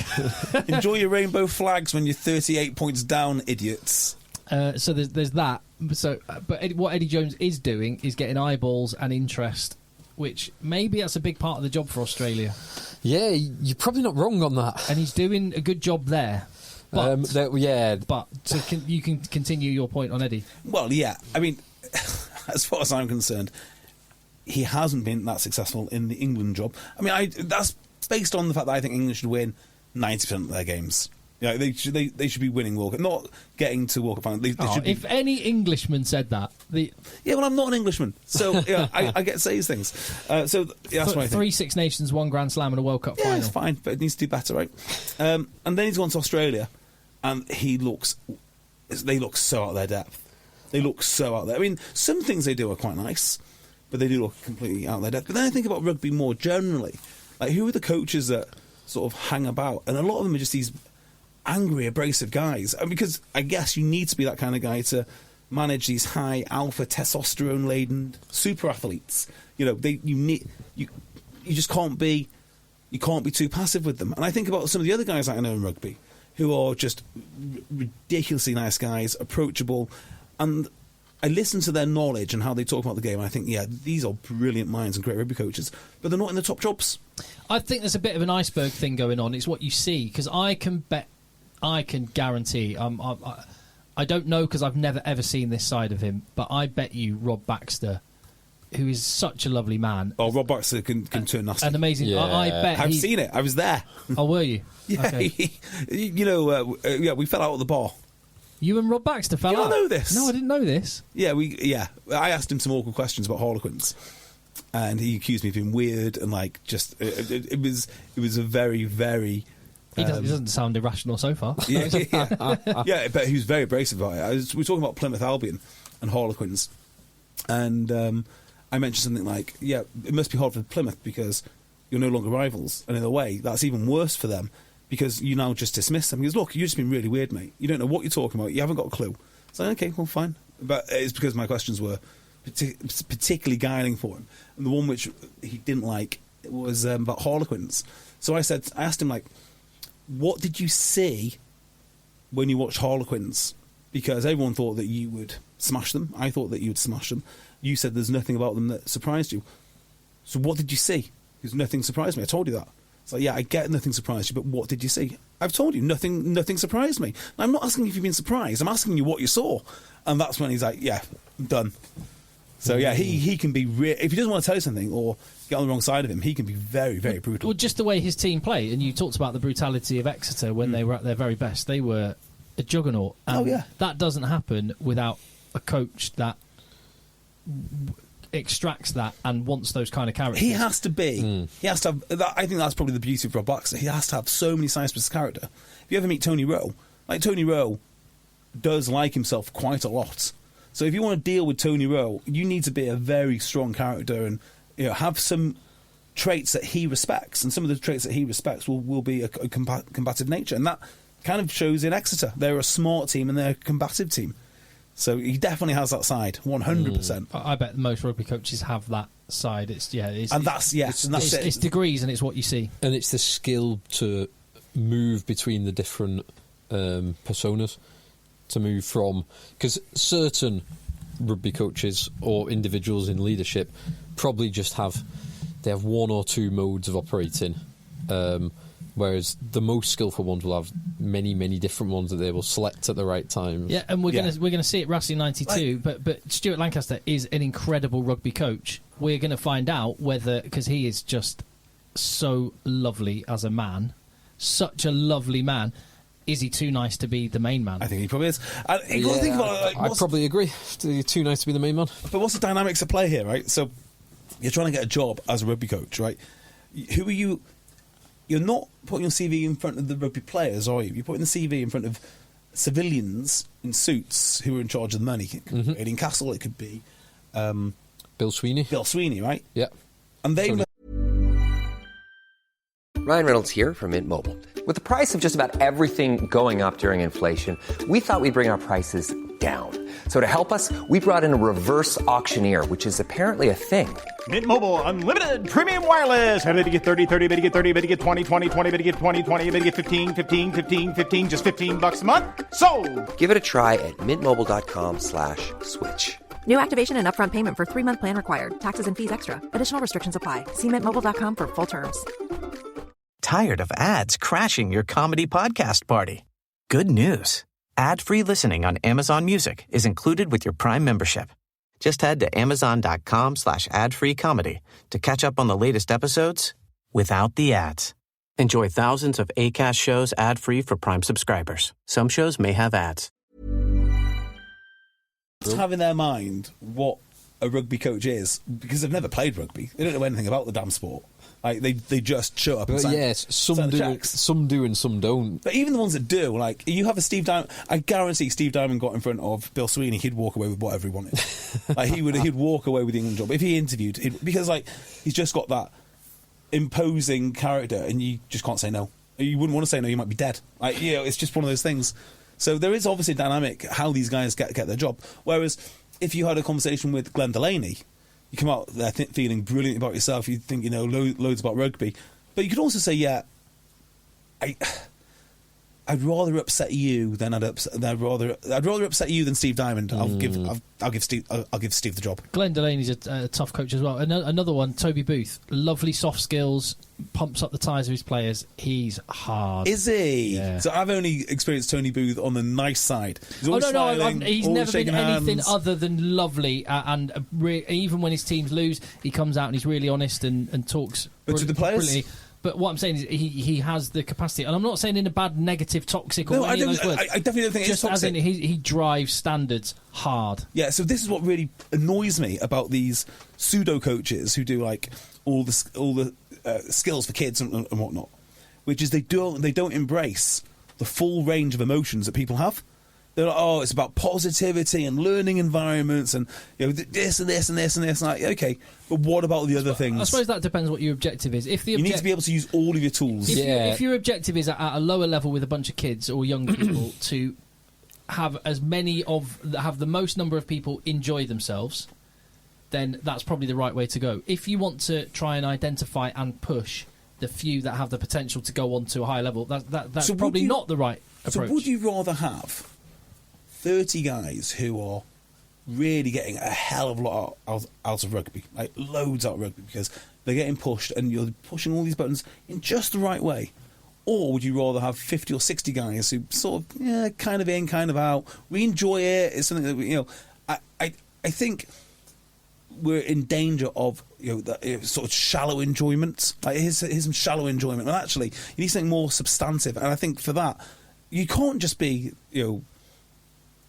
Enjoy your rainbow flags when you're 38 points down, idiots. So there's that. But what Eddie Jones is doing is getting eyeballs and interest, which maybe that's a big part of the job for Australia. Yeah, you're probably not wrong on that. And he's doing a good job there. But, you can continue your point on Eddie. Well, yeah. I mean, as far as I'm concerned, he hasn't been that successful in the England job. I mean, that's based on the fact that I think England should win 90% of their games. You know, they should be winning World Cup, not getting to World Cup final. They should be. If any Englishman said that, Yeah, well, I'm not an Englishman, so yeah, I get to say these things. That's what I think. 3 Six Nations, 1 Grand Slam, and a World Cup Yeah, final. it's fine, but it needs to do better, right? And then he's gone to Australia, and they look so out of their depth. They look so out there. I mean, some things they do are quite nice, but they do look completely out of their depth. But then I think about rugby more generally. Like, who are the coaches that sort of hang about? And a lot of them are just these angry, abrasive guys. Because I guess you need to be that kind of guy to manage these high alpha testosterone laden super athletes. You know, you just can't be too passive with them. And I think about some of the other guys that I know in rugby who are just ridiculously nice guys, approachable, and I listen to their knowledge and how they talk about the game, and I think, yeah, these are brilliant minds and great rugby coaches, but they're not in the top jobs. I think there's a bit of an iceberg thing going on. It's what you see, because I can guarantee. I don't know because I've never ever seen this side of him, but I bet you Rob Baxter, who is such a lovely man. Oh, Rob Baxter can turn nasty. And amazing. Yeah. I bet I've seen it. I was there. Oh, were you? Yeah, Okay. we fell out at the bar. You and Rob Baxter fell You out. don't know this? No, I didn't know this. Yeah, I asked him some awkward questions about Harlequins, and he accused me of being weird and like just it was a very, very. He doesn't sound irrational so far. Yeah, but he was very abrasive about it. We were talking about Plymouth Albion and Harlequins, and I mentioned something like, "Yeah, it must be hard for Plymouth because you're no longer rivals, and in a way, that's even worse for them because you now just dismiss them." He goes, "Look, you've just been really weird, mate. You don't know what you're talking about. You haven't got a clue." It's like, okay, well, fine, but it's because my questions were particularly guiding for him, and the one which he didn't like was about Harlequins. So I asked him like, what did you see when you watched Harlequins? Because everyone thought that you would smash them. I thought that you would smash them. You said there's nothing about them that surprised you. So what did you see? Because nothing surprised me. I told you that. It's like, yeah, I get nothing surprised you, but what did you see? I've told you, nothing surprised me. Now, I'm not asking if you've been surprised. I'm asking you what you saw. And that's when he's like, yeah, I'm done. So, yeah, he can be... if he doesn't want to tell you something or get on the wrong side of him, he can be very, very brutal. Well, just the way his team play, and you talked about the brutality of Exeter when they were at their very best. They were a juggernaut. And that doesn't happen without a coach that extracts that and wants those kind of characters. He has to be. He has to have... I think that's probably the beauty of Rob Baxter. He has to have so many sides to his character. If you ever meet Tony Rowe, like Tony Rowe does like himself quite a lot. So if you want to deal with Tony Rowe, you need to be a very strong character and have some traits that he respects. And some of the traits that he respects will be a combative nature. And that kind of shows in Exeter. They're a smart team and they're a combative team. So he definitely has that side, 100%. I bet most rugby coaches have that side. It's degrees and it's what you see. And it's the skill to move between the different personas. To move from, because certain rugby coaches or individuals in leadership probably just have one or two modes of operating, whereas the most skillful ones will have many, many different ones that they will select at the right time. Yeah, and we're gonna see it Racing 92, but Stuart Lancaster is an incredible rugby coach. We're going to find out whether, because he is just so lovely as a man, such a lovely man. Is he too nice to be the main man? I think he probably is. You've got to think about it, I probably agree. He's too nice to be the main man. But what's the dynamics at play here, right? So you're trying to get a job as a rugby coach, right? Who are you? You're not putting your CV in front of the rugby players, are you? You're putting the CV in front of civilians in suits who are in charge of the money. It could be Aidan Castle, it could be... Bill Sweeney. Bill Sweeney, right? Yeah. And they... Ryan Reynolds here from Mint Mobile. With the price of just about everything going up during inflation, we thought we'd bring our prices down. So to help us, we brought in a reverse auctioneer, which is apparently a thing. Mint Mobile Unlimited Premium Wireless. How to get 30, 30, bit to get 30, bit to get 20, 20, 20, bit to get 20, 20, bit to get 15, 15, 15, 15, just $15 a month? Sold! Give it a try at mintmobile.com/switch. New activation and upfront payment for 3-month plan required. Taxes and fees extra. Additional restrictions apply. See mintmobile.com for full terms. Tired of ads crashing your comedy podcast party? Good news. Ad-free listening on Amazon Music is included with your Prime membership. Just head to amazon.com/ad-free comedy to catch up on the latest episodes without the ads. Enjoy thousands of Acast shows ad-free for Prime subscribers. Some shows may have ads. Just have in their mind what a rugby coach is, because they've never played rugby. They don't know anything about the damn sport. Like they just show up and sign, yes, some do and some don't. But even the ones that do, like, you have a Steve Diamond, I guarantee Steve Diamond got in front of Bill Sweeney, he'd walk away with whatever he wanted. Like, he'd walk away with the England job if he interviewed, because like he's just got that imposing character, and you just can't say no. You wouldn't want to say no, you might be dead. Like, it's just one of those things. So there is obviously a dynamic how these guys get their job. Whereas if you had a conversation with Glenn Delaney, you come out there feeling brilliant about yourself. You think you know loads about rugby, but you could also say, "Yeah, I'd rather upset you than I'd rather upset you than Steve Diamond. I'll give Steve the job." Glenn Delaney's a tough coach as well. Another one, Toby Booth, lovely soft skills, pumps up the tyres of his players. He's hard. Is he? Yeah. So I've only experienced Tony Booth on the nice side. He's no, smiling, he's never been anything hands. other than lovely. And even when his teams lose, he comes out and he's really honest and talks. But to the players? But what I'm saying is he has the capacity, and I'm not saying in a bad, negative, toxic, or any of those words. I definitely don't think just it's toxic. as in he drives standards hard. Yeah, so this is what really annoys me about these pseudo coaches who do like all the skills for kids and whatnot, which is they don't embrace the full range of emotions that people have. They're like, oh, it's about positivity and learning environments and this and this and this and this. And like, okay, but what about the other things? I suppose that depends what your objective is. If you need to be able to use all of your tools. If your objective is at a lower level with a bunch of kids or young people to have have the most number of people enjoy themselves, then that's probably the right way to go. If you want to try and identify and push the few that have the potential to go on to a higher level, that's probably not the right approach. So would you rather have 30 guys who are really getting a hell of a lot out of rugby, like loads out of rugby, because they're getting pushed and you're pushing all these buttons in just the right way? Or would you rather have 50 or 60 guys who sort of, kind of in, kind of out, we enjoy it, it's something that I think we're in danger of that sort of shallow enjoyment. Like here's some shallow enjoyment, and actually you need something more substantive. And I think for that you can't just be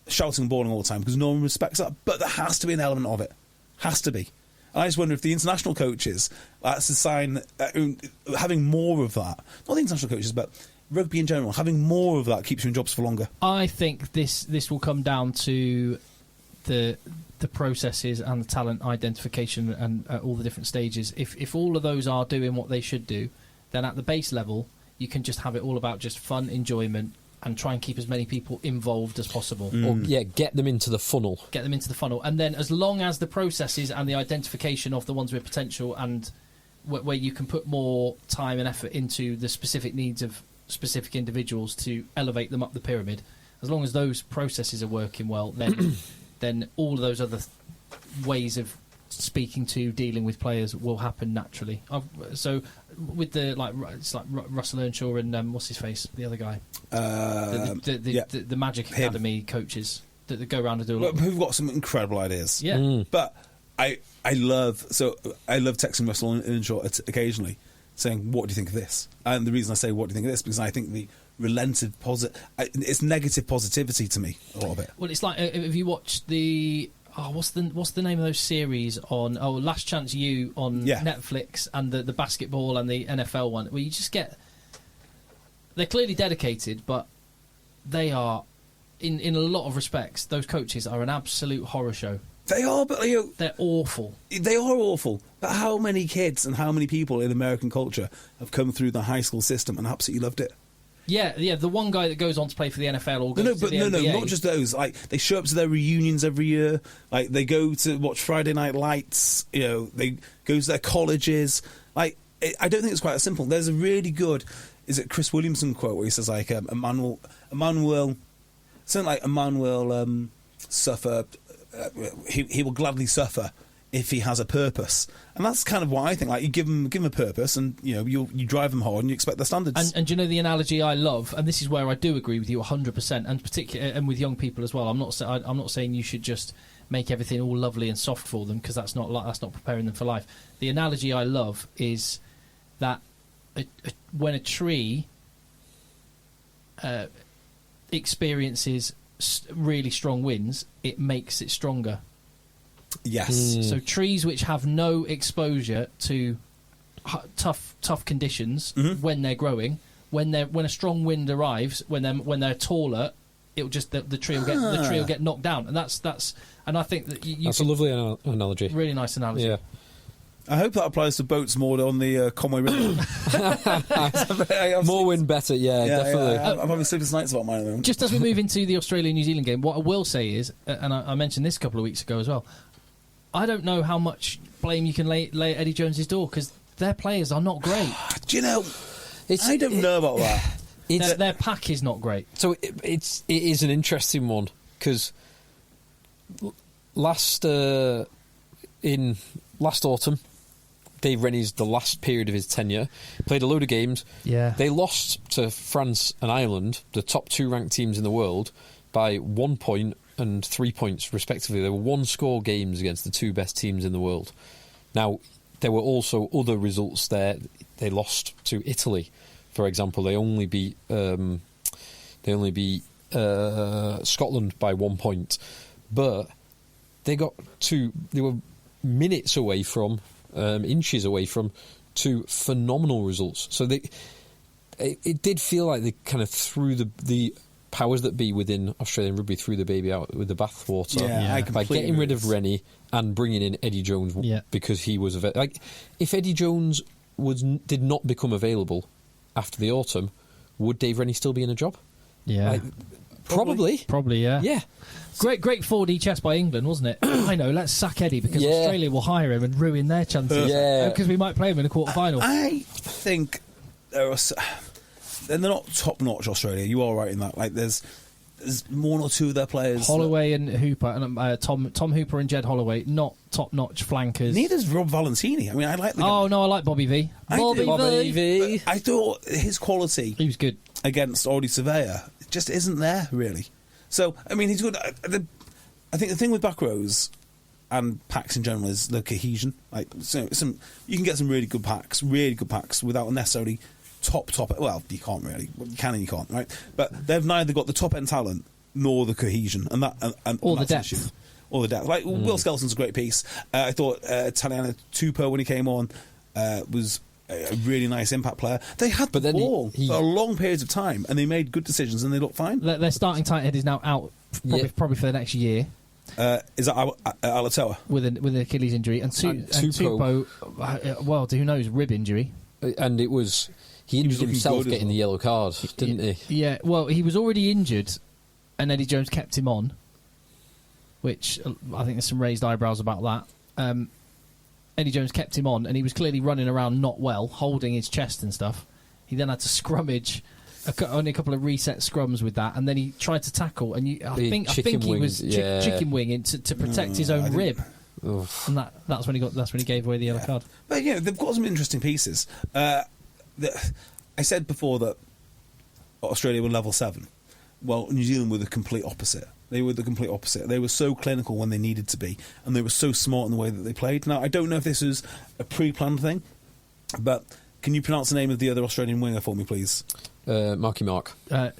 shouting and bawling all the time, because no one respects that. But there has to be an element of it. Has to be. And I just wonder if the international coaches, that's a sign, having more of that. Not the international coaches, but rugby in general, having more of that keeps you in jobs for longer. I think this will come down to the processes and the talent identification and all the different stages. If all of those are doing what they should do, then at the base level, you can just have it all about just fun, enjoyment, and try and keep as many people involved as possible. Or, get them into the funnel. Get them into the funnel. And then as long as the processes and the identification of the ones with potential and where you can put more time and effort into the specific needs of specific individuals to elevate them up the pyramid, as long as those processes are working well, then all of those other ways of speaking to, dealing with players will happen naturally. So with the it's like Russell Earnshaw and what's his face, the other guy, the Magic Academy coaches that go around and do a lot. Who've got some incredible ideas. Yeah, but I love texting Russell Earnshaw occasionally, saying, "What do you think of this?" And the reason I say, "What do you think of this?" because I think the relented it's negative positivity to me, a lot of it. Well, it's like if you watch the what's the name of those series on Last Chance U on Netflix, and the basketball and the NFL one, where you just get, they're clearly dedicated, but they are in a lot of respects, those coaches are an absolute horror show. They are, but they're awful. They are awful. But how many kids and how many people in American culture have come through the high school system and absolutely loved it? Yeah. The one guy that goes on to play for the NFL or goes to the NBA. No, not just those. Like they show up to their reunions every year. Like they go to watch Friday Night Lights. They go to their colleges. Like I don't think it's quite as simple. There's a really good, is it Chris Williamson quote where he says like a man will suffer. He will gladly suffer if he has a purpose, and that's kind of what I think. Like you give him a purpose, and you drive them hard, and you expect their standards. And the analogy I love, and this is where I do agree with you 100%, and particularly and with young people as well. I'm not saying you should just make everything all lovely and soft for them, because that's not preparing them for life. The analogy I love is that when a tree experiences really strong winds, it makes it stronger. Yes. So trees which have no exposure to tough conditions when they're growing, when a strong wind arrives, when they're taller, it'll just the tree will get knocked down, and that's and I think that that's a lovely analogy. Really nice analogy. Yeah. I hope that applies to boats more on the Conway River. More wind, better. Yeah, definitely. Yeah. I'm having sleepless nights about mine at the moment. Just as we move into the Australia-New Zealand game, what I will say is, and I mentioned this a couple of weeks ago as well, I don't know how much blame you can lay at Eddie Jones's door, because their players are not great. Do you know? I don't know about that. Their pack is not great. So it is an interesting one, because last autumn, Dave Rennie's the last period of his tenure, played a load of games. Yeah. They lost to France and Ireland, the top two ranked teams in the world, by 1 point and 3 points respectively. They were one-score games against the two best teams in the world. Now, there were also other results there. they lost to Italy, for example. They only beat Scotland by 1 point, but they were minutes away from, inches away from, 2 phenomenal results. So it did feel like they kind of threw the powers that be within Australian rugby threw the baby out with the bathwater by getting rid of Rennie and bringing in Eddie Jones because he was if Eddie Jones did not become available after the autumn, would Dave Rennie still be in a job? Probably, yeah. Yeah. Great 4D chess by England, wasn't it? I know, let's sack Eddie because Australia will hire him and ruin their chances. Because we might play him in a quarter-final. I think they're not top-notch, Australia. You are right in that. Like, there's one or two of their players. Holloway and Hooper, and Tom Hooper and Jed Holloway, not top-notch flankers. Neither's Rob Valentini. I mean, I like the guy. Oh, no, I like Bobby V. Bobby V. I thought his quality... He was good. ...against Audie Surveyor just isn't there, really. So, I mean, he's good. I think the thing with back rows and packs in general is the cohesion. Like, you can get some really good packs without necessarily top. Well, you can't really. You can and you can't, right? But they've neither got the top end talent nor the cohesion, and or the that's depth. Or the depth. Like Will Skelson's a great piece. I thought Taliana Tupou when he came on was a really nice impact player. They had the ball for long periods of time, and they made good decisions, and they looked fine. Their starting tight head is now out, probably for the next year. Is that Alatoa? With an Achilles injury. And Tupou, well, who knows, rib injury. And it was... He injured himself getting the yellow card, didn't he? Yeah, well, he was already injured, and Eddie Jones kept him on, which I think there's some raised eyebrows about that. Eddie Jones kept him on, and he was clearly running around not well, holding his chest and stuff. He then had to scrummage, only a couple of reset scrums with that, and then he tried to tackle, and I think he was chicken winging to protect his own rib. Oof. And that's when he gave away the yellow card. But they've got some interesting pieces. I said before that Australia were level 7. Well, New Zealand were the complete opposite. They were the complete opposite. They were so clinical when they needed to be, and they were so smart in the way that they played. Now, I don't know if this was a pre-planned thing, but can you pronounce the name of the other Australian winger for me, please? Marky Mark. Yeah,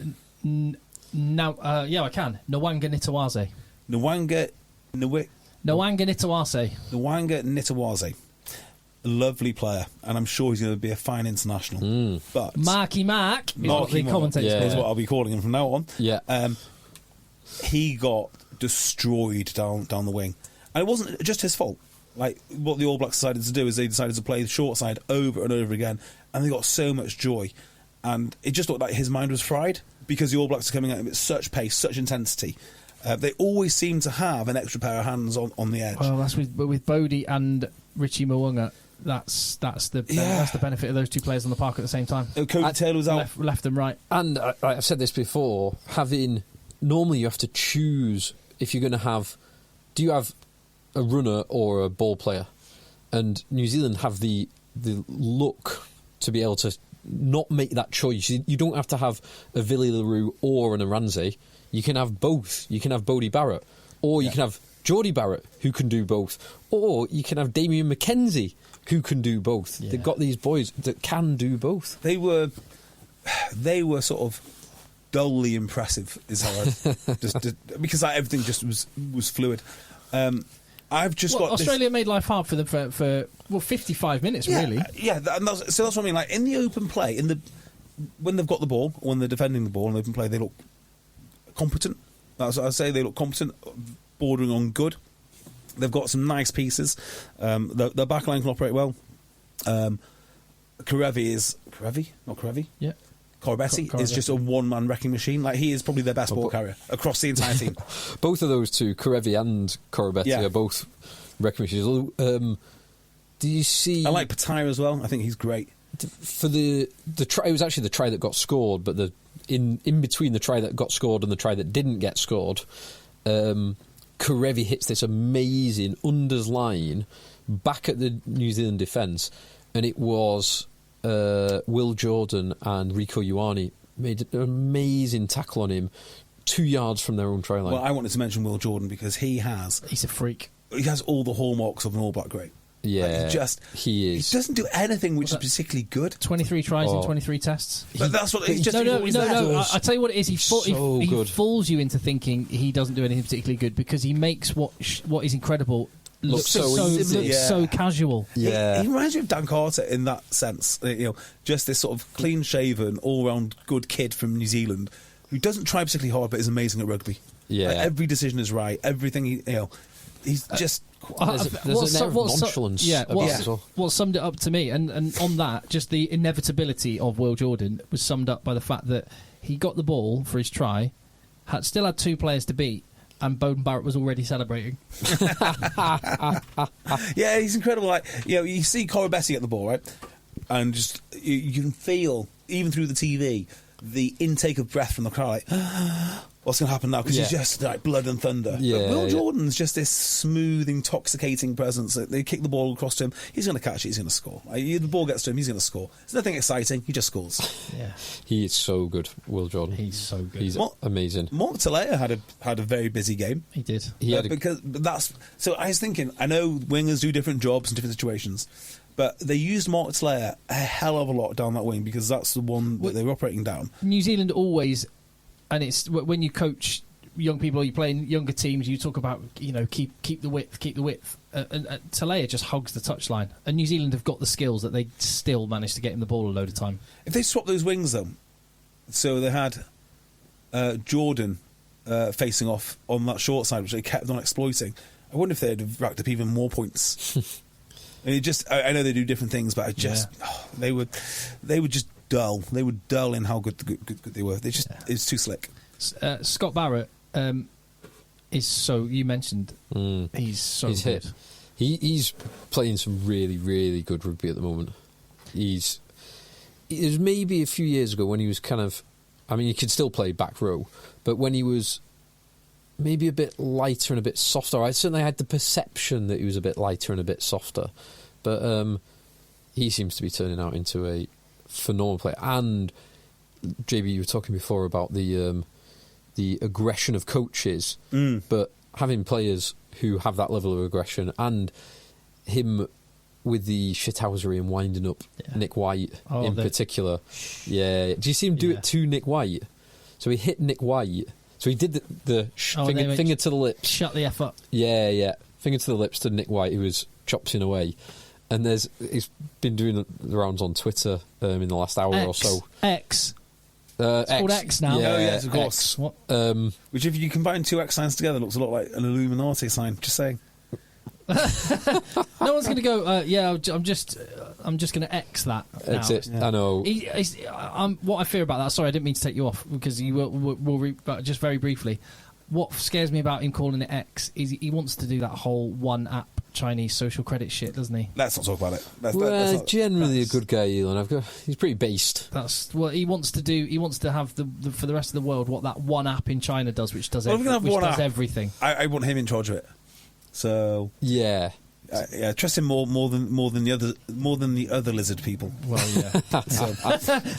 I can. Nwanga Nitawaze. Nwanga Nitawaze. A lovely player, and I'm sure he's going to be a fine international. But Marky Mark is what the commentators is what I'll be calling him from now on. Yeah. He got destroyed down the wing, and it wasn't just his fault. Like, what the All Blacks decided to do is they decided to play the short side over and over again, and they got so much joy, and it just looked like his mind was fried because the All Blacks are coming at him at such pace, such intensity. They always seem to have an extra pair of hands on the edge. Well, that's with Bodie and Richie Mo'unga. That's the benefit of those two players on the park at the same time. Cody Taylor was out left and right. And I've said this before. Normally you have to choose if you're going to have. Do you have a runner or a ball player? And New Zealand have the look to be able to not make that choice. You don't have to have a Villy LaRue or an Aranze. You can have both. You can have Bodie Barrett, or you can have Geordie Barrett, who can do both, or you can have Damien McKenzie, who can do both. Yeah. They've got these boys that can do both. They were sort of dully impressive, is how I because everything just was fluid. I've just got Australia made life hard for them for 55 minutes, really. Yeah, that's what I mean. Like, in the open play, when they've got the ball, when they're defending the ball in open play, they look competent. That's what I say. They look competent, bordering on good. They've got some nice pieces. Their backline can operate well. Karevi? Yeah. Corbetty is just a one-man wrecking machine. Like, he is probably their best ball carrier across the entire team. Both of those two, Karevi and Corbetty, are both wrecking machines. Do you see... I like Pataya as well. I think he's great. For the try, it was actually the try that got scored, but in between the try that got scored and the try that didn't get scored, Karevi hits this amazing unders line back at the New Zealand defence, and it was Will Jordan and Rieko Ioane made an amazing tackle on him 2 yards from their own try line. Well, I wanted to mention Will Jordan because he's a freak. He has all the hallmarks of an All Black great. Yeah, he is. He doesn't do anything which is particularly good. 23 tries in 23 tests. But that's what he's just No. I tell you what it is. He fools you into thinking he doesn't do anything particularly good because he makes what is incredible look so casual. Yeah, he reminds me of Dan Carter in that sense. Just this sort of clean-shaven, all-round good kid from New Zealand who doesn't try particularly hard but is amazing at rugby. Yeah, every decision is right. Everything he's just. There's an air of nonchalance. What summed it up to me, and on that, just the inevitability of Will Jordan was summed up by the fact that he got the ball for his try, still had 2 players to beat, and Beauden Barrett was already celebrating. Yeah, he's incredible. You see Corbett get the ball, right, and just you can feel even through the TV the intake of breath from the crowd. What's going to happen now? Because he's just like blood and thunder. But Will Jordan's just this smooth, intoxicating presence. They kick the ball across to him. He's going to catch it. He's going to score. The ball gets to him. He's going to score. There's nothing exciting. He just scores. Yeah, he is so good, Will Jordan. He's so good. He's amazing. Mark Talea had a very busy game. He did. So I was thinking. I know wingers do different jobs in different situations. But they used Mark Talea a hell of a lot down that wing because that's the one that they were operating down. New Zealand always, and it's when you coach young people or you play in younger teams, you talk about keep the width. And Talea just hugs the touchline, and New Zealand have got the skills that they still manage to get him the ball a load of time. If they swap those wings though, so they had Jordan facing off on that short side, which they kept on exploiting. I wonder if they'd have racked up even more points. I know they do different things, but they were just dull. They were dull in how good they were. It's too slick. Scott Barrett is so. You mentioned he's good. Hit. He's playing some really, really good rugby at the moment. It was maybe a few years ago when he was kind of. I mean, he could still play back row, but when he was maybe a bit lighter and a bit softer. I certainly had the perception that he was a bit lighter and a bit softer. But he seems to be turning out into a phenomenal player. And, JB, you were talking before about the aggression of coaches, but having players who have that level of aggression and him with the shithousery and winding up Nick White in particular. Yeah. Do you see him do it to Nick White? So he hit Nick White. So he did the finger to the lips. Shut the F up. Yeah. Finger to the lips to Nick White, who was chopping away. And he's been doing the rounds on Twitter in the last hour or so. X. It's called X now. Yeah, yes, of course. X. What? Which, if you combine 2 X signs together, looks a lot like an Illuminati sign. Just saying. No one's going to go. I'm just going to X that. That's it. Yeah. I know. What I fear about that. Sorry, I didn't mean to take you off because you will. But just very briefly, what scares me about him calling it X is he wants to do that whole one app Chinese social credit shit, doesn't he? Let's not talk about it. That's generally a good guy, Elon. He's pretty based. That's what he wants to do. He wants to have for the rest of the world what that one app in China does, which does everything. I want him in charge of it. So yeah. Trust him more than the other lizard people. Well, yeah.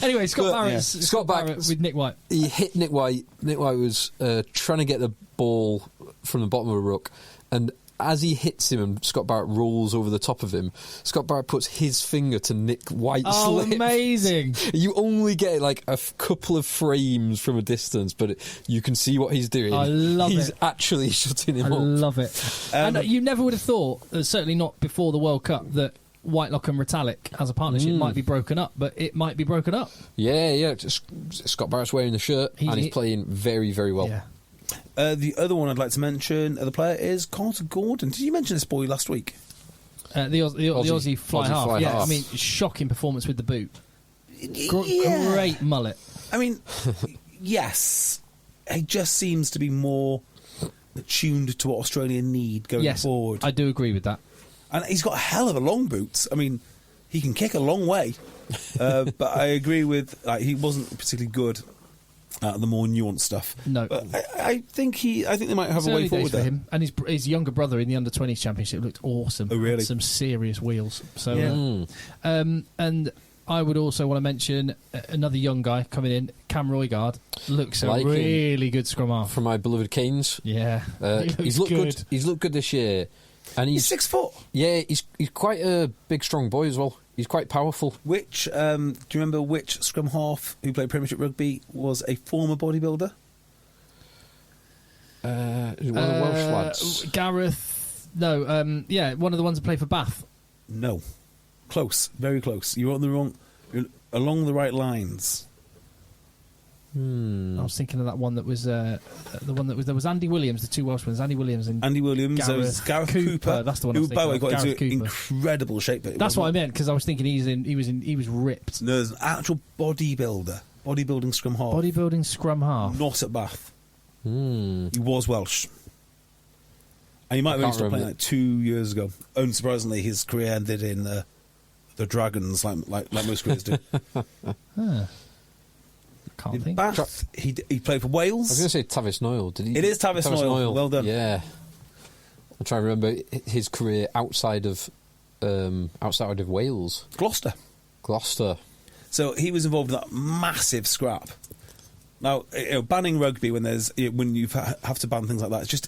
Anyway, Scott Barrett with Nick White. He hit Nick White. Nick White was trying to get the ball from the bottom of a ruck, and as he hits him and Scott Barrett rolls over the top of him, Scott Barrett puts his finger to Nick White's lip. Oh, amazing. You only get like a couple of frames from a distance, but you can see what he's doing. I love it. He's actually shutting him up. I love it. And you never would have thought, certainly not before the World Cup, that Whitelock and Retallick as a partnership might be broken up, but it might be broken up. Yeah. Scott Barrett's wearing the shirt and he's playing very, very well. Yeah. The other one I'd like to mention, the player is Carter Gordon. Did you mention this boy last week? The Aussie fly half. Half. I mean, shocking performance with the boot. Great mullet. I mean, yes, he just seems to be more attuned to what Australia need going forward. I do agree with that. And he's got a hell of a long boot. I mean, he can kick a long way. But I agree with he wasn't particularly good at the more nuanced stuff. No, but I think they might have a way forward for him. And his younger brother in the under-20s championship looked awesome. Oh, really? Some serious wheels. So, and I would also want to mention another young guy coming in, Cam Roygard. Looks a really good scrum half from my beloved Canes. Yeah, he's looked good. He's looked good this year. And he's 6 foot. Yeah, he's quite a big, strong boy as well. He's quite powerful. Which do you remember which scrum half who played Premiership rugby was a former bodybuilder? One of the Welsh lads. Gareth. No, yeah, one of the ones that played for Bath. No, close, very close. You're on the wrong, you're along the right lines. I was thinking of that one that was the one that was there was Andy Williams, the two Welsh ones, Andy Williams, there was Gareth Cooper. That's the one. Who, by the way, got Gareth into Cooper. Incredible shape. That's what I meant, because I was thinking he was ripped. No, there's an actual bodybuilding scrum half. Bodybuilding scrum half. Not at Bath. He was Welsh. And he might have only stopped playing like 2 years ago. Unsurprisingly, his career ended in the Dragons, like most careers do. Can't In think. Bath, he played for Wales. I was going to say Tavis Noyle. Did he? It is Tavis Noyle. Well done. Yeah. I'm trying to remember his career outside of Wales. Gloucester. So he was involved in that massive scrap. Now, banning rugby when you have to ban things like that, it's just.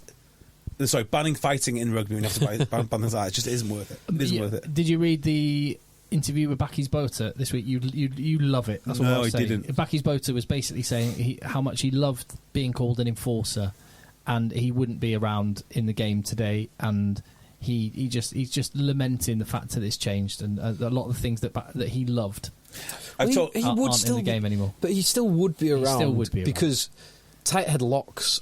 Sorry, banning fighting in rugby when you have to ban things like that, it just isn't worth it. It isn't worth it. Did you read the interview with Bakkies Bota this week? You love it. That's what I was saying. didn't. Bakkies Bota was basically saying how much he loved being called an enforcer, and he wouldn't be around in the game today, and he's just lamenting the fact that it's changed, and a lot of the things that he loved he would aren't still in the game anymore. But he still would be around. Still would be around. Because tight head locks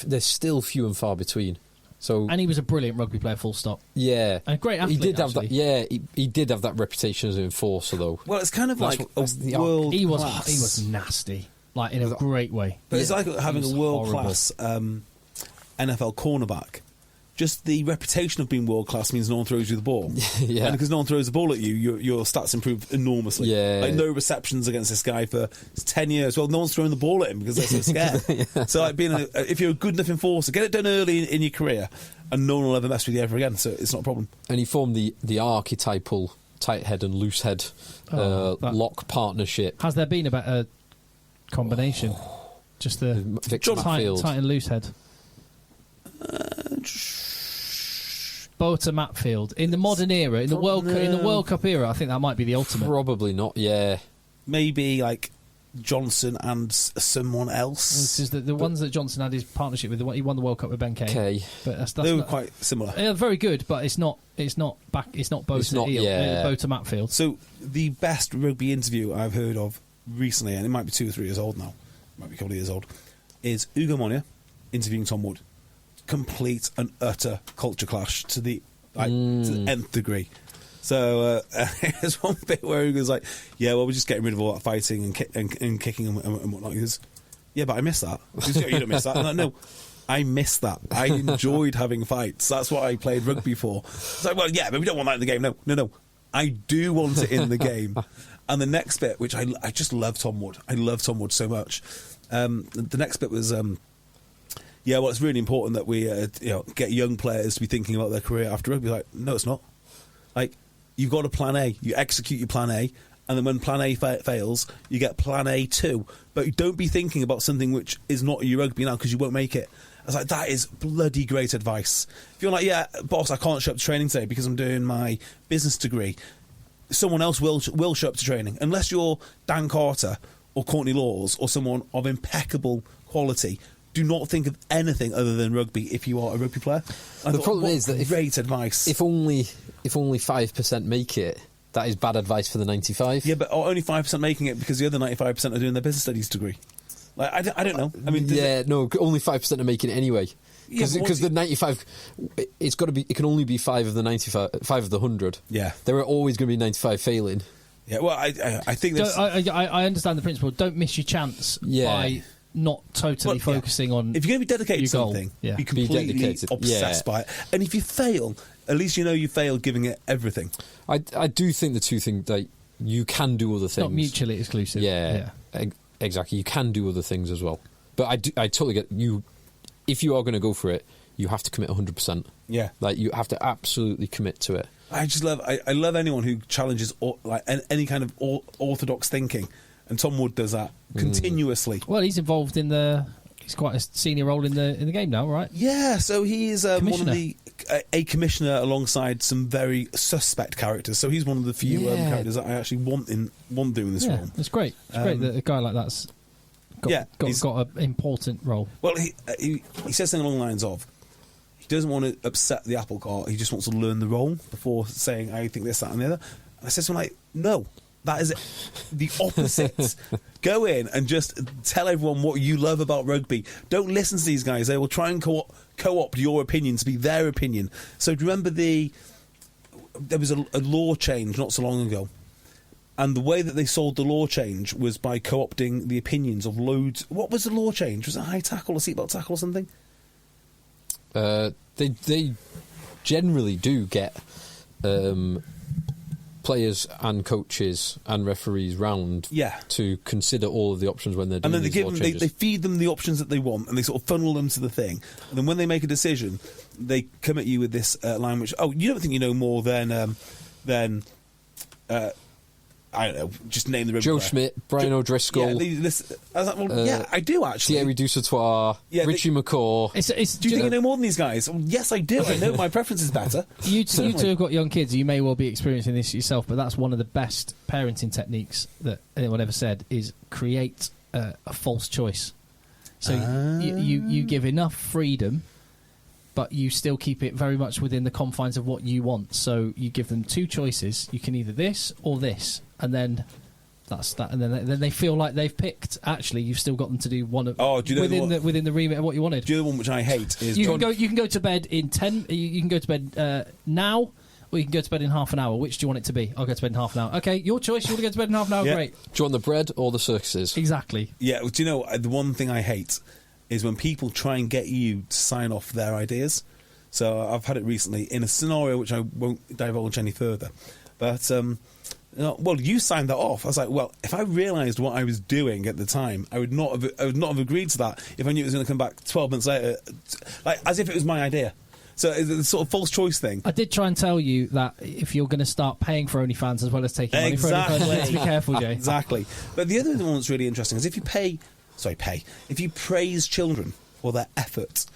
they're still few and far between. So, and he was a brilliant rugby player, full stop. Yeah, and a great athlete. He did have actually. that. Yeah, he did have that reputation as an enforcer, though. Well, it's kind of like a world. He class. was nasty, like in a great way. But it's like having a world class NFL cornerback. Just the reputation of being world class means no one throws you the ball. Yeah. And because no one throws the ball at you, your stats improve enormously. Yeah. Like no receptions against this guy for 10 years. Well, no one's throwing the ball at him because they're so scared. Yeah. So like if you're a good enough enforcer, get it done early in your career and no one will ever mess with you ever again. So it's not a problem. And he formed the archetypal tight head and loose head lock partnership. Has there been a better combination? Just the Victor Matfield. tight and loose head. Bota Matfield in the modern era, in the World Cup era, I think that might be the ultimate. Probably not. Yeah, maybe like Johnson and someone else. This is the ones that Johnson had his partnership with. He won the World Cup with Ben Kay. But they were quite similar. Yeah, very good, but it's not Bota Bota Matfield. So the best rugby interview I've heard of recently, and it might be 2 or 3 years old now, might be a couple of years old, is Ugo Monia interviewing Tom Wood. Complete and utter culture clash to the nth degree. So there's one bit where he goes like, "Yeah, well, we're just getting rid of all that fighting and kicking and whatnot." He goes, "Yeah, but I miss that." He goes, "You don't miss that?" I'm like, "No, I miss that. I enjoyed having fights. That's what I played rugby for." It's like, "Well, yeah, but we don't want that in the game." No. I do want it in the game. And the next bit, which I just love Tom Wood. I love Tom Wood so much. The next bit was. Yeah, well, it's really important that we get young players to be thinking about their career after rugby. Like, no, it's not. Like, you've got a plan A. You execute your plan A, and then when plan A fails, you get plan A too. But you don't be thinking about something which is not your rugby now because you won't make it. I was like, that is bloody great advice. If you're like, yeah, boss, I can't show up to training today because I'm doing my business degree, someone else will show up to training. Unless you're Dan Carter or Courtney Laws or someone of impeccable quality, do not think of anything other than rugby if you are a rugby player. The problem is that great advice. If only 5% make it, that is bad advice for the 95. Yeah, but only 5% making it because the other 95% are doing their business studies degree. Like I don't know. I mean, only 5% are making it anyway. Because the 95, it's got to be. It can only be 5 of the 95, 5 of the 100. Yeah, there are always going to be 95 failing. Yeah, well, I think that's... I understand the principle. Don't miss your chance by not totally focusing on. If you're going to be dedicated to something, be completely obsessed by it. And if you fail, at least you know you failed giving it everything. I do think the two things that you can do other things. Not mutually exclusive. Yeah. Exactly. You can do other things as well. But I totally get you. If you are going to go for it, you have to commit 100%. Yeah. Like, you have to absolutely commit to it. I just love... I love anyone who challenges any kind of orthodox thinking. And Tom Wood does that continuously. Well, he's involved in he's quite a senior role in the game now, right? Yeah, so he's one of the a commissioner alongside some very suspect characters. So he's one of the few characters that I actually want doing this role. It's great. It's great that a guy like that's got an important role. Well, he says something along the lines of, he doesn't want to upset the apple cart. He just wants to learn the role before saying, I think this, that, and the other. And I said to him, like, no, that is the opposite. Go in and just tell everyone what you love about rugby. Don't listen to these guys. They will try and co-opt your opinion to be their opinion. So do you remember there was a law change not so long ago, and the way that they solved the law change was by co-opting the opinions of loads. What was the law change? Was it high tackle or seatbelt tackle or something? They generally do get players and coaches and referees round to consider all of the options when they're doing and then these law changes. They feed them the options that they want, and they sort of funnel them to the thing. And then when they make a decision, they come at you with this line which, you don't think you know more than I don't know, just name the rugby Joe player. Schmidt, Brian O'Driscoll. I was like, well, I do actually. Thierry Dusautoir, Richie McCaw. Do you think you know more than these guys? Well, yes, I do. I know my preference is better. You two have got young kids. You may well be experiencing this yourself, but that's one of the best parenting techniques that anyone ever said, is create a false choice. So you give enough freedom, but you still keep it very much within the confines of what you want. So you give them two choices. You can either this or this, and then that's that. And then they feel like they've picked. Actually, you've still got them to do one of within the remit of what you wanted. Do you know the one which I hate is you can go to bed in 10. You can go to bed now, or you can go to bed in half an hour. Which do you want it to be? I'll go to bed in half an hour. Okay, your choice. You want to go to bed in half an hour? Yeah. Great. Do you want the bread or the circuses? Exactly. Yeah. Do you know the one thing I hate is when people try and get you to sign off their ideas. So I've had it recently in a scenario which I won't divulge any further. But, well, you signed that off. I was like, well, if I realised what I was doing at the time, I would not have agreed to that if I knew it was going to come back 12 months later, like as if it was my idea. So it's a sort of false choice thing. I did try and tell you that if you're going to start paying for OnlyFans as well as taking money for OnlyFans, let's be careful, Jay. Exactly. But the other one that's really interesting is if you if you praise children for their effort,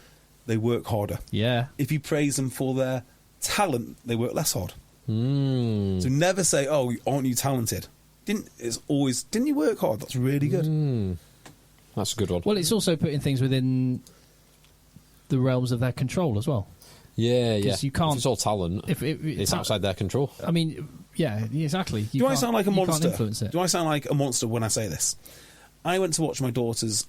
they work harder. Yeah. If you praise them for their talent, they work less hard. So never say, "Oh, aren't you talented?" Didn't you work hard? That's really good. That's a good one. Well, it's also putting things within the realms of their control as well. Yeah. You can't. If it's all talent. It's outside their control. I mean, yeah, exactly. Do I sound like a monster? You can't influence it. Do I sound like a monster when I say this? I went to watch my daughter's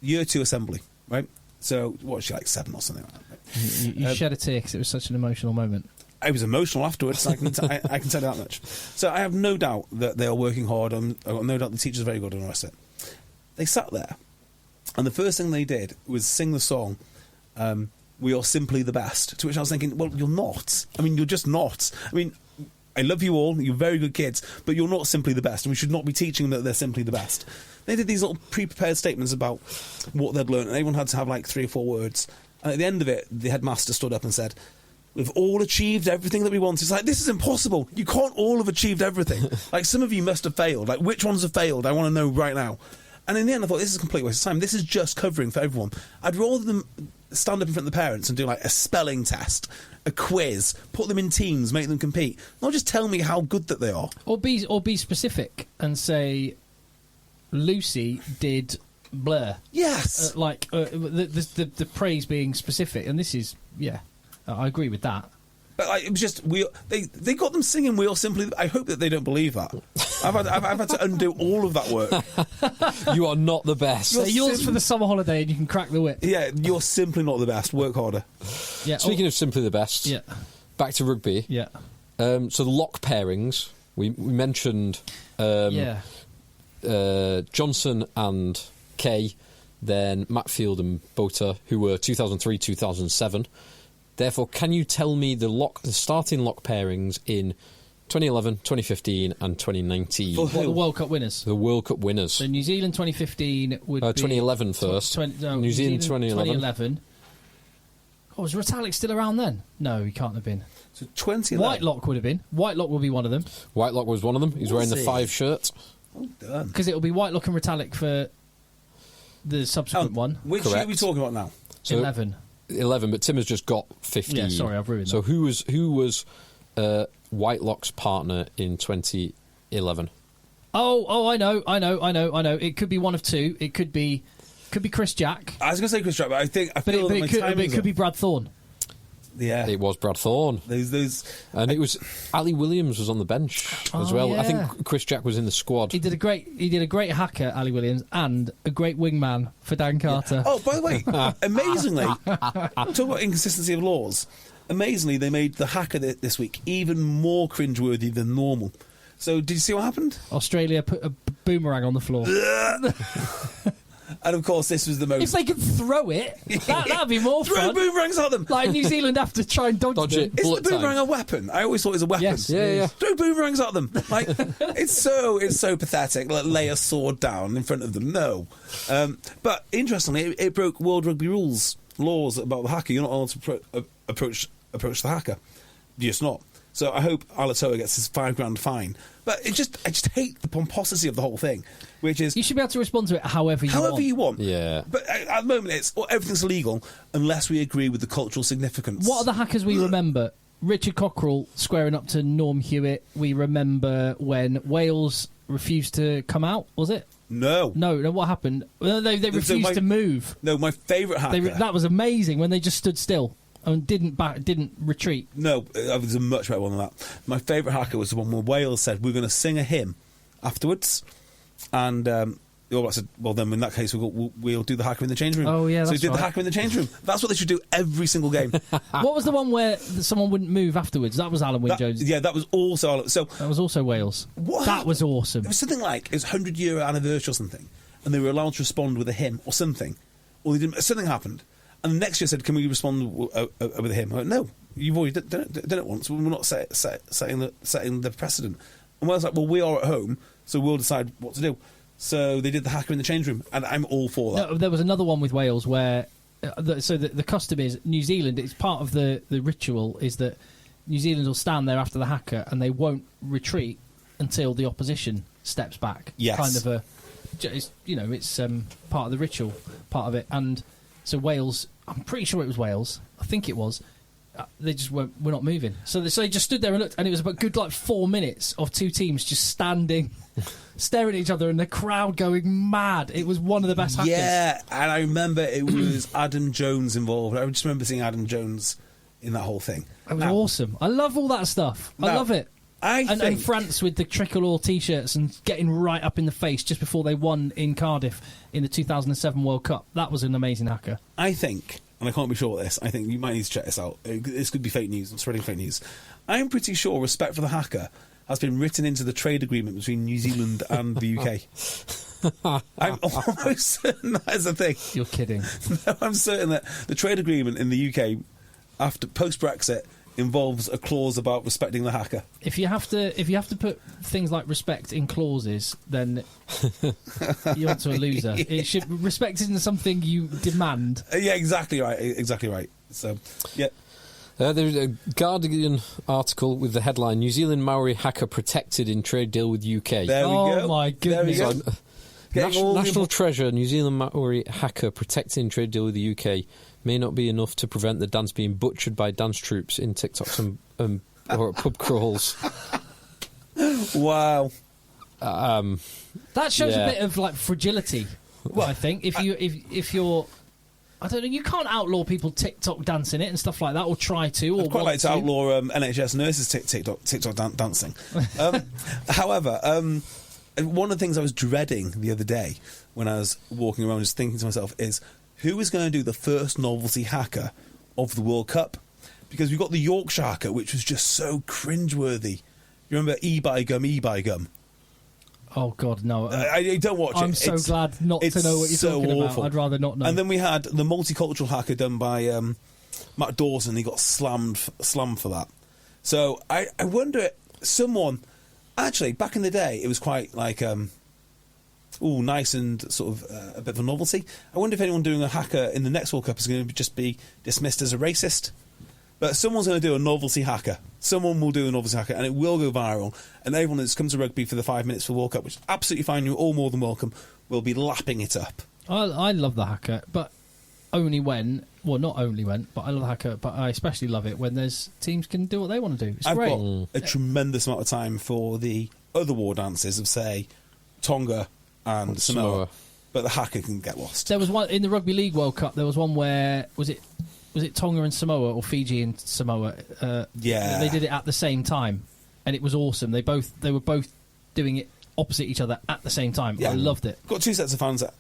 year 2 assembly, right? So, what was she, like 7 or something like that? Right? You shed a tear because it was such an emotional moment. I was emotional afterwards, I can tell you that much. So I have no doubt that they are working hard, I've got no doubt the teachers are very good, and the rest of it. They sat there, and the first thing they did was sing the song, We Are Simply the Best, to which I was thinking, well, you're not. I mean, you're just not. I mean, I love you all, you're very good kids, but you're not simply the best, and we should not be teaching them that they're simply the best. They did these little pre-prepared statements about what they'd learned, and everyone had to have like 3 or 4 words. And at the end of it, the headmaster stood up and said, "We've all achieved everything that we want." It's like, this is impossible. You can't all have achieved everything. Like, some of you must have failed. Like, which ones have failed? I want to know right now. And in the end, I thought, this is a complete waste of time. This is just covering for everyone. I'd rather them stand up in front of the parents and do like a spelling test, a quiz, put them in teams, make them compete. Not just tell me how good that they are. Or be specific and say, Lucy did blur. Yes. The praise being specific. And this is, I agree with that. But like, it was just they got them singing "We Are Simply." I hope that they don't believe that. I've had to undo all of that work. You are not the best. Yours for the summer holiday, and you can crack the whip. Yeah, you're simply not the best. Work harder. Yeah. Speaking of simply the best, back to rugby. Yeah. So the lock pairings we mentioned. Johnson and Kay, then Matfield and Bota, who were 2003, 2007. Therefore, can you tell me the starting lock pairings in 2011, 2015 and 2019? The World Cup winners. The World Cup winners. So New Zealand 2015 would be... 2011 first. New Zealand 2011. Oh, was Retallick still around then? No, he can't have been. So 2011. Whitelock would have been. Whitelock would be one of them. Whitelock was one of them. He's wearing the 5 shirt. Well done. Because it'll be Whitelock and Retallick for the subsequent one. Which year are we talking about now? So 11. 11, but Tim has just got 15. Yeah, sorry, I've ruined so that. who was Whitelock's partner in 2011? Oh, I know. It could be one of two. It could be Chris Jack. I was going to say Chris Jack, but I feel that my timing it could be Brad Thorne. Yeah, It was Brad Thorne. Those, And it was Ali Williams was on the bench as well. Yeah. I think Chris Jack was in the squad. He did a great hacker, Ali Williams, and a great wingman for Dan Carter. Oh, by the way, amazingly, talk about inconsistency of laws. Amazingly, they made the hacker this week even more cringeworthy than normal. So, did you see what happened? Australia put a boomerang on the floor. And of course, this was the most. If they could throw it, that'd be more Throw fun. boomerangs at them. Like New Zealand have to try and dodge them. it. Is Bullet the boomerang time. a weapon? I always thought it was a weapon. Yes. Yeah. Throw boomerangs at them. Like it's so pathetic. Like, lay a sword down in front of them. No, but interestingly, it broke World Rugby rules laws about the hacker. You're not allowed to approach the hacker. You're just not. So I hope Alatoa gets his $5,000 fine. But I just hate the pomposity of the whole thing, which is You should be able to respond to it however you want. Yeah. But at the moment, everything's illegal unless we agree with the cultural significance. What are the hackers we remember? Richard Cockrell squaring up to Norm Hewitt. We remember when Wales refused to come out, was it? No. What happened? Well, they refused to move. No, my favourite hacker. That was amazing when they just stood still and didn't retreat. No, there's a much better one than that. My favourite hacker was the one where Wales said, we're going to sing a hymn afterwards. And the All Blacks said, well, then in that case, we'll do the hacker in the change room. Oh, yeah, so that's he did right. the hacker in the change room. That's what they should do every single game. What was the one where someone wouldn't move afterwards? That was Alan Wynne-Jones. Yeah, that was also... So That was also Wales. What That happened? was awesome. It was something like, it was 100-year anniversary or something, and they were allowed to respond with a hymn or something. Or they didn't, something happened. And the next year said, can we respond with a hymn? I went, no, you've already done it once. We're not setting the precedent. And I was like, well, we are at home, so we'll decide what to do. So they did the hacker in the change room, and I'm all for that. No, there was another one with Wales where... the custom is, New Zealand, it's part of the ritual, is that New Zealand will stand there after the hacker and they won't retreat until the opposition steps back. Yes. Kind of it's part of the ritual, part of it. And so Wales, I'm pretty sure it was Wales, I think it was, they just we're not moving. So they just stood there and looked, and it was about good 4 minutes of two teams just standing, staring at each other, and the crowd going mad. It was one of the best hackers. Yeah, and I remember it was Adam Jones involved. I just remember seeing Adam Jones in that whole thing. It was awesome. I love all that stuff. I love it. And France with the tricolor T-shirts and getting right up in the face just before they won in Cardiff in the 2007 World Cup. That was an amazing hacker. I think, and I can't be sure of this, I think you might need to check this out. This could be fake news. I'm spreading fake news. I'm pretty sure respect for the hacker has been written into the trade agreement between New Zealand and the UK. I'm almost certain that is a thing. You're kidding. No, I'm certain that the trade agreement in the UK, after post-Brexit, involves a clause about respecting the hacker. If you have to put things like respect in clauses, then you're onto a loser. Respect isn't something you demand. Yeah, exactly right. So, yeah. There's a Guardian article with the headline, New Zealand Maori hacker protected in trade deal with UK. There we go. Oh my goodness. There we go. National treasure, New Zealand Maori hacker protected in trade deal with the UK may not be enough to prevent the dance being butchered by dance troops in TikToks or at pub crawls. Wow. That shows a bit of fragility. Well, I think if you're, I don't know, you can't outlaw people TikTok dancing it and stuff like that, or try to. Or I'd quite like to outlaw NHS nurses TikTok dancing. However, one of the things I was dreading the other day when I was walking around, just thinking to myself, is who is going to do the first novelty hacker of the World Cup? Because we've got the Yorkshire hacker, which was just so cringeworthy. You remember E-by gum? Oh God, no! I don't watch it. I'm so glad not to know what you're talking awful. about. I'd rather not know. And then we had the multicultural hacker done by Matt Dawson. He got slammed for that. So I wonder, someone actually back in the day, it was quite nice and sort of a bit of a novelty. I wonder if anyone doing a hacker in the next World Cup is going to just be dismissed as a racist. But someone's going to do a novelty hacker. Someone will do a novelty hacker, and it will go viral. And everyone that's come to rugby for the 5 minutes for the World Cup, which is absolutely fine, you're all more than welcome, will be lapping it up. I love the hacker, but only when, well, not only when, but I love haka, but I especially love it when there's teams can do what they want to do. It's I've great. got a tremendous amount of time for the other war dances of, say, Tonga and Samoa, but the haka can get lost. There was one in the Rugby League World Cup. There was one where was it Tonga and Samoa or Fiji and Samoa? Yeah, they did it at the same time, and it was awesome. They were both doing it opposite each other at the same time. Yeah. I loved it. Got two sets of fans that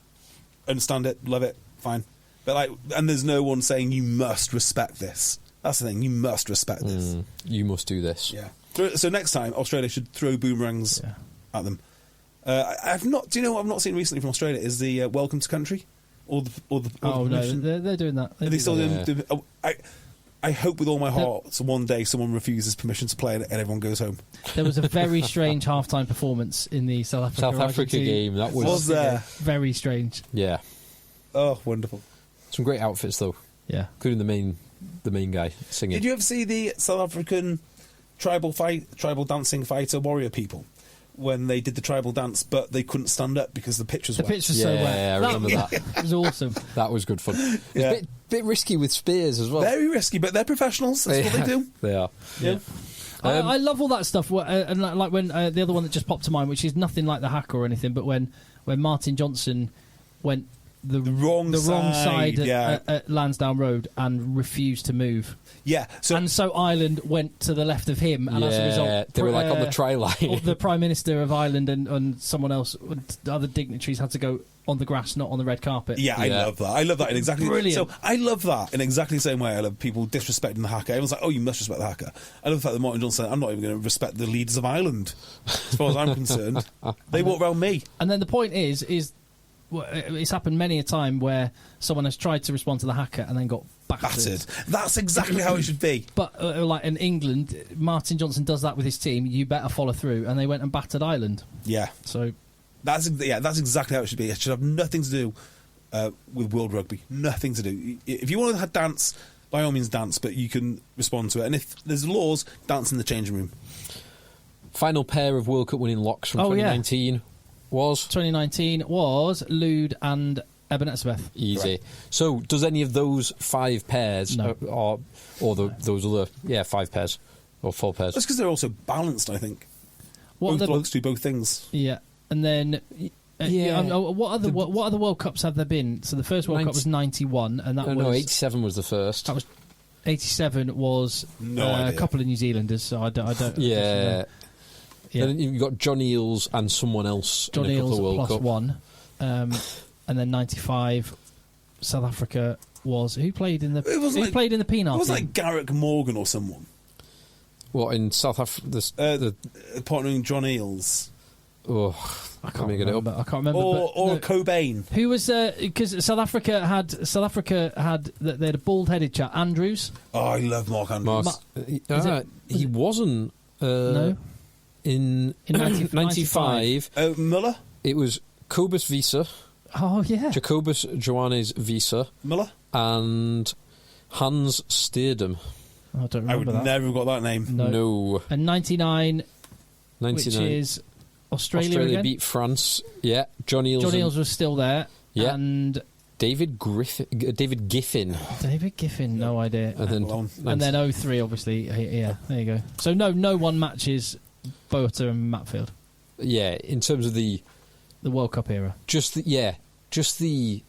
understand it, love it, fine. But and there's no one saying you must respect this. That's the thing. You must respect this. You must do this. Yeah. So next time, Australia should throw boomerangs at them. I've not. Do you know what I've not seen recently from Australia is the welcome to country, or the Oh no, permission. they're doing that. Are they still that. doing? I hope with all my heart, so one day someone refuses permission to play and everyone goes home. There was a very strange halftime performance in the South Africa game. That Was there? very strange. Yeah. Oh, wonderful. Some great outfits though, Yeah. including the main guy singing. Did you ever see the South African tribal dancing fighter warrior people when they did the tribal dance, but they couldn't stand up because the pitch was The wet? pitch was so wet. Yeah, I remember that. It was awesome. That was good fun. It's Yeah. a bit risky with spears as well. Very risky, but they're professionals. That's what they do. They are. Yeah. I love all that stuff. And like when the other one that just popped to mind, which is nothing like the hacker or anything, but when Martin Johnson went the wrong side side, at Lansdowne Road and refused to move. Yeah. So Ireland went to the left of him, and as a result, they were like on the try line. the Prime Minister of Ireland and someone else, other dignitaries, had to go on the grass, not on the red carpet. Yeah, I love that. I love that in exactly. Brilliant. So I love that in exactly the same way I love people disrespecting the hacker. Everyone's like, "Oh, you must respect the hacker." I love the fact that Martin Johnson said, "I'm not even going to respect the leaders of Ireland, as far as I'm concerned. They walk around me." And then the point is it's happened many a time where someone has tried to respond to the hacker and then got battered. That's exactly how it should be. But like in England, Martin Johnson does that with his team. You better follow through, and they went and battered Ireland. Yeah. So That's exactly how it should be. It should have nothing to do with World Rugby. Nothing to do. If you want to dance, by all means dance, but you can respond to it. And if there's laws, dance in the changing room. Final pair of World Cup winning locks from 2019 was 2019 was Lude and Eben Etzebeth. easy. Right. So, does any of those 5 pairs, No. those other 5 pairs or 4 pairs? That's because they're also balanced, I think. What Both the- blokes do both things. Yeah, and then what other World Cups have there been? So the first World Cup was 91, and that was 87 was the first. That was 87 was No a idea. couple of New Zealanders. So I don't. Yeah. Yeah. Then you've got John Eales and someone else John in a couple Eales of World plus Cup. one, and then 95 South Africa was who played in the played in the penalty. It was like Garrick Morgan or someone. What, in South Africa? Partnering John Eales. I can't make it up. I can't remember. Or Cobain. Who was because South Africa had they had a bald-headed chap, Andrews. Oh, I love Mark Andrews. He wasn't. No. In 95, Muller? it was Cobus Visa, Oh yeah. Jacobus Joannes Visa, Muller? and Hans Steerdam. I don't I remember would that. never have got that name. No. And 99, 99. which is Australia again. beat France. Yeah. John Eales. John and Eales was still there. Yeah. And David Giffin. David Giffin, no idea. And then 03, obviously. Yeah, there you go. So no one matches Boata and Matfield. Yeah, in terms of the World Cup era. just the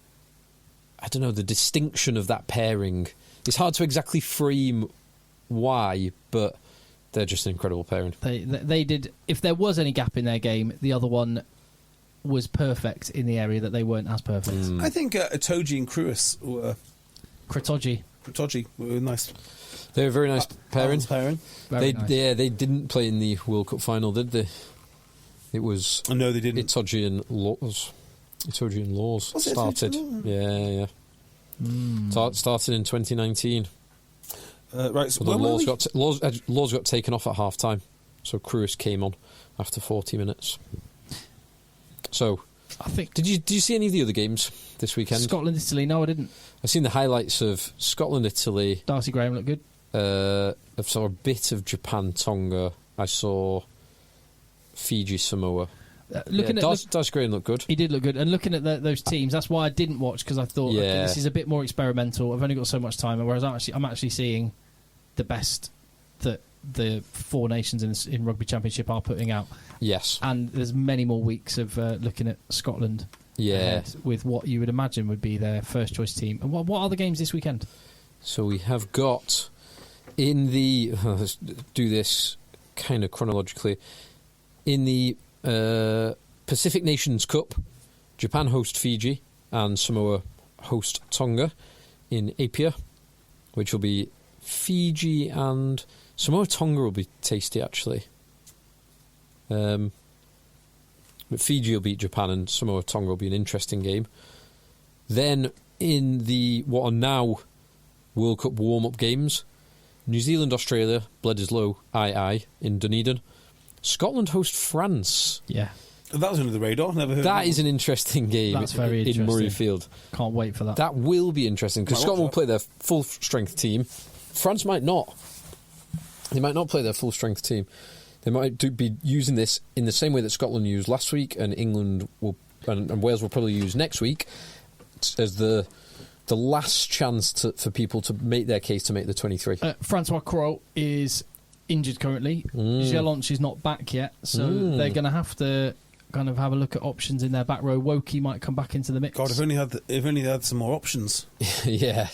I don't know, the distinction of that pairing. It's hard to exactly frame why, but they're just an incredible pairing. They did. If there was any gap in their game, the other one was perfect in the area that they weren't as perfect. I think Itoje and Cruis were... Kritoji. Were nice. They're a very nice pairing. Very nice. They didn't play in the World Cup final, did they? It was No, they didn't. Itoje and Laws. Was it started. Itoje? Yeah. Started in 2019. Right, so Although when were Laws got taken off at half time, so Cruis came on after 40 minutes. So, I think. did you see any of the other games this weekend? Scotland, Italy. No, I didn't. I've seen the highlights of Scotland, Italy. Darcy Graham looked good. I saw a bit of Japan, Tonga. I saw Fiji, Samoa. Dice Graham looked good. He did look good. And looking at those teams, that's why I didn't watch, because I thought okay, this is a bit more experimental. I've only got so much time. Whereas I'm actually seeing the best that the 4 nations in Rugby Championship are putting out. Yes. And there's many more weeks of looking at Scotland. With what you would imagine would be their first choice team. And what are the games this weekend? So we have got in the let's do this kind of chronologically. In the Pacific Nations Cup, Japan host Fiji and Samoa host Tonga in Apia, which will be Fiji and Samoa. Tonga will be tasty, actually. But Fiji will beat Japan and Samoa Tonga will be an interesting game. Then in the what are now World Cup warm-up games, New Zealand, Australia, Bledisloe, in Dunedin. Scotland host France. Yeah. That was under the radar. Never heard that is an interesting game. That's very interesting. In Murrayfield. Can't wait for that. That will be interesting because Scotland will play their full-strength team. France might not. They might not play their full-strength team. They might be using this in the same way that Scotland used last week, and England will and Wales will probably use next week as the last chance for people to make their case to make the 23. Francois Crowe is injured currently. Gelonch is not back yet, so they're going to have to kind of have a look at options in their back row. Woki might come back into the mix. God, if only they had some more options. Yeah.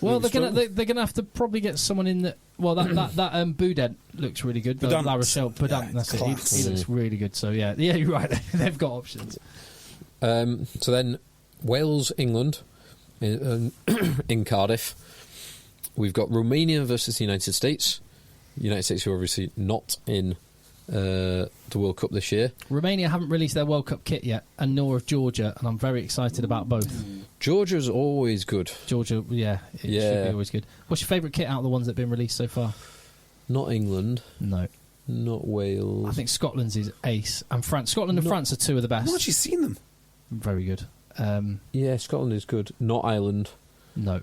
Well, they're gonna have to probably get someone in that. Well, that Boudin looks really good. La Rochelle, Boudin, that's it. He looks really good. So yeah, you're right. They've got options. So then Wales, England in Cardiff. We've got Romania versus the United States. United States, who are obviously not in the World Cup this year. Romania haven't released their World Cup kit yet, and nor have Georgia, and I'm very excited about both. Georgia's always good. Georgia, should be always good. What's your favourite kit out of the ones that have been released so far? Not England. No. Not Wales. I think Scotland's is ace, and France. Scotland and France are two of the best. I've actually seen them. Very good. Yeah, Scotland is good. Not Ireland. No.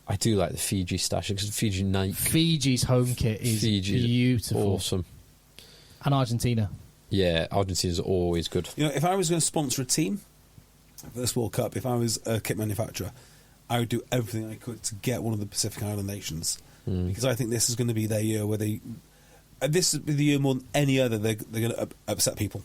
I do like the Fiji stash because Fiji Nike. Fiji's home kit is beautiful. Awesome. And Argentina. Yeah, Argentina's always good. You know, if I was going to sponsor a team for this World Cup, if I was a kit manufacturer, I would do everything I could to get one of the Pacific Island nations. Because I think this is going to be their year where this is the year more than any other, they're going to upset people.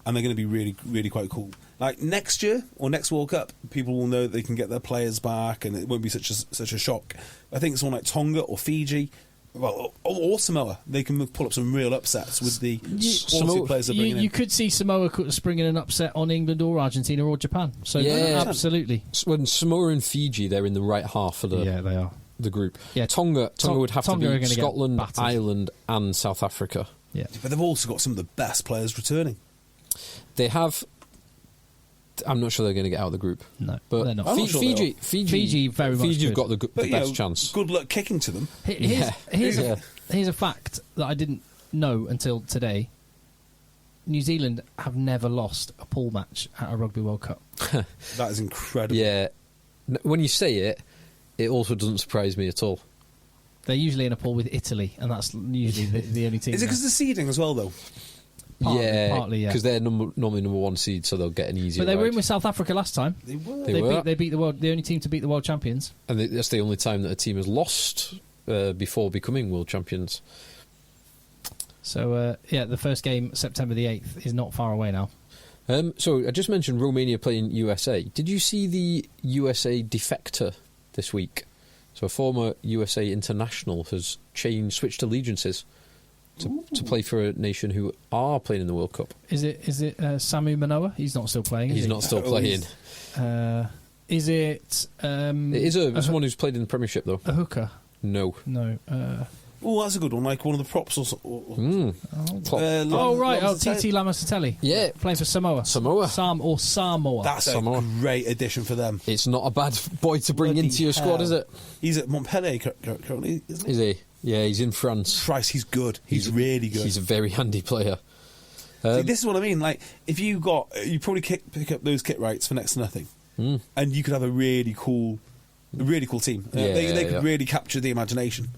And they're going to be really, really quite cool. Like next year or next World Cup, people will know that they can get their players back, and it won't be such a shock. I think someone like Tonga or Fiji, or Samoa, they can pull up some real upsets with the quality players they're bringing in. You could see Samoa springing an upset on England or Argentina or Japan. So yeah, absolutely. When Samoa and Fiji, they're in the right half of they are. The group. Yeah, Tonga would have to be Scotland, Ireland, and South Africa. Yeah, but they've also got some of the best players returning. They have. I'm not sure they're going to get out of the group. No, but they're not. Fiji very much. Fiji've got the but, best chance. Good luck kicking to them. Here's a fact that I didn't know until today. New Zealand have never lost a pool match at a Rugby World Cup. That is incredible. Yeah, when you say it, it also doesn't surprise me at all. They're usually in a pool with Italy, and that's usually the only team. Is it because of the seeding as well, though? Partly, because they're normally number one seed, so they'll get an easier. But they ride. were in with South Africa last time. They were. They beat the only team to beat the world champions. And that's the only time that a team has lost before becoming world champions. So the first game, September the 8th, is not far away now. So I just mentioned Romania playing USA. Did you see the USA defector this week? So a former USA international has switched allegiances to play for a nation who are playing in the World Cup. Is it Samu Manoa? He's not still playing. He's not still playing. Is it? It is someone who's played in the Premiership though. A hooker? No. Oh, that's a good one. Like one of the props or TT Lamasatelli. Yeah, playing for Samoa. Samoa. That's a great addition for them. It's not a bad boy to bring into your squad, is it? He's at Montpellier currently, isn't he? Is he? Yeah, he's in France. Christ, he's good. He's really good. He's a very handy player. See, this is what I mean. Like, if you probably pick up those kit rights for next to nothing, and you could have a really cool team. They could really capture the imagination.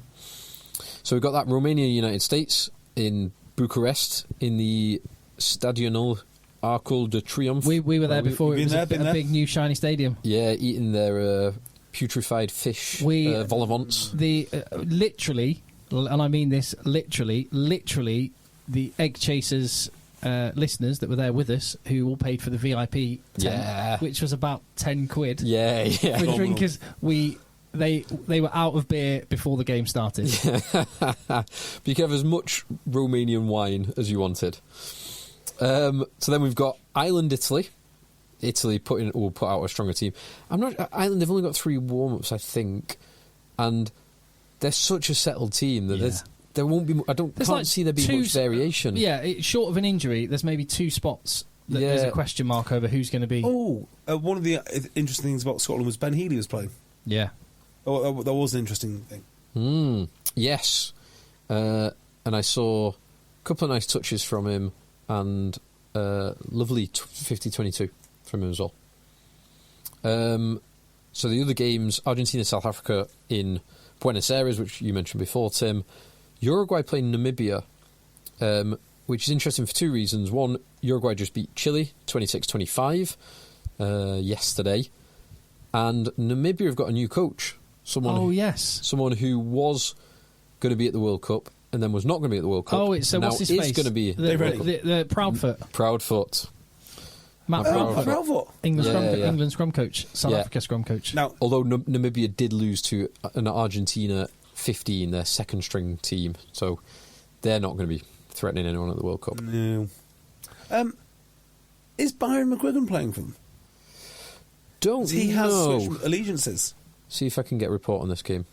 So we've got that Romania United States in Bucharest in the Stadional Arco de Triomphe. We were there before. It was a big new shiny stadium. Yeah, eating their putrefied fish vol au vents. Literally, and I mean this literally, the EggChasers listeners that were there with us, who all paid for the VIP tent, which was about £10. Yeah. For drinkers, they were out of beer before the game started. But you could have as much Romanian wine as you wanted. So then we've got Ireland, Italy. Italy will put out a stronger team. Ireland, they've only got 3 warm-ups, I think, and they're such a settled team that there won't be. Can't see there being much variation. Short of an injury, there's maybe 2 spots that there's a question mark over who's going to be. One of the interesting things about Scotland was Ben Healy was playing. Yeah. That was an interesting thing. Yes. And I saw a couple of nice touches from him, and lovely 50-22 from him as well. So the other games, Argentina, South Africa in Buenos Aires, which you mentioned before, Tim. Uruguay playing Namibia, which is interesting for 2 reasons. One, Uruguay just beat Chile 26-25 yesterday, and Namibia have got a new coach. Someone who was going to be at the World Cup and then was not going to be at the World Cup. What's his face? Going to be the Proudfoot. Matt Proudfoot. England scrum coach, South Africa scrum coach. Now, although Namibia did lose to an Argentina 15, their second string team, so they're not going to be threatening anyone at the World Cup. No. Is Byron McGuigan playing for them? He has switched allegiances. See if I can get a report on this game.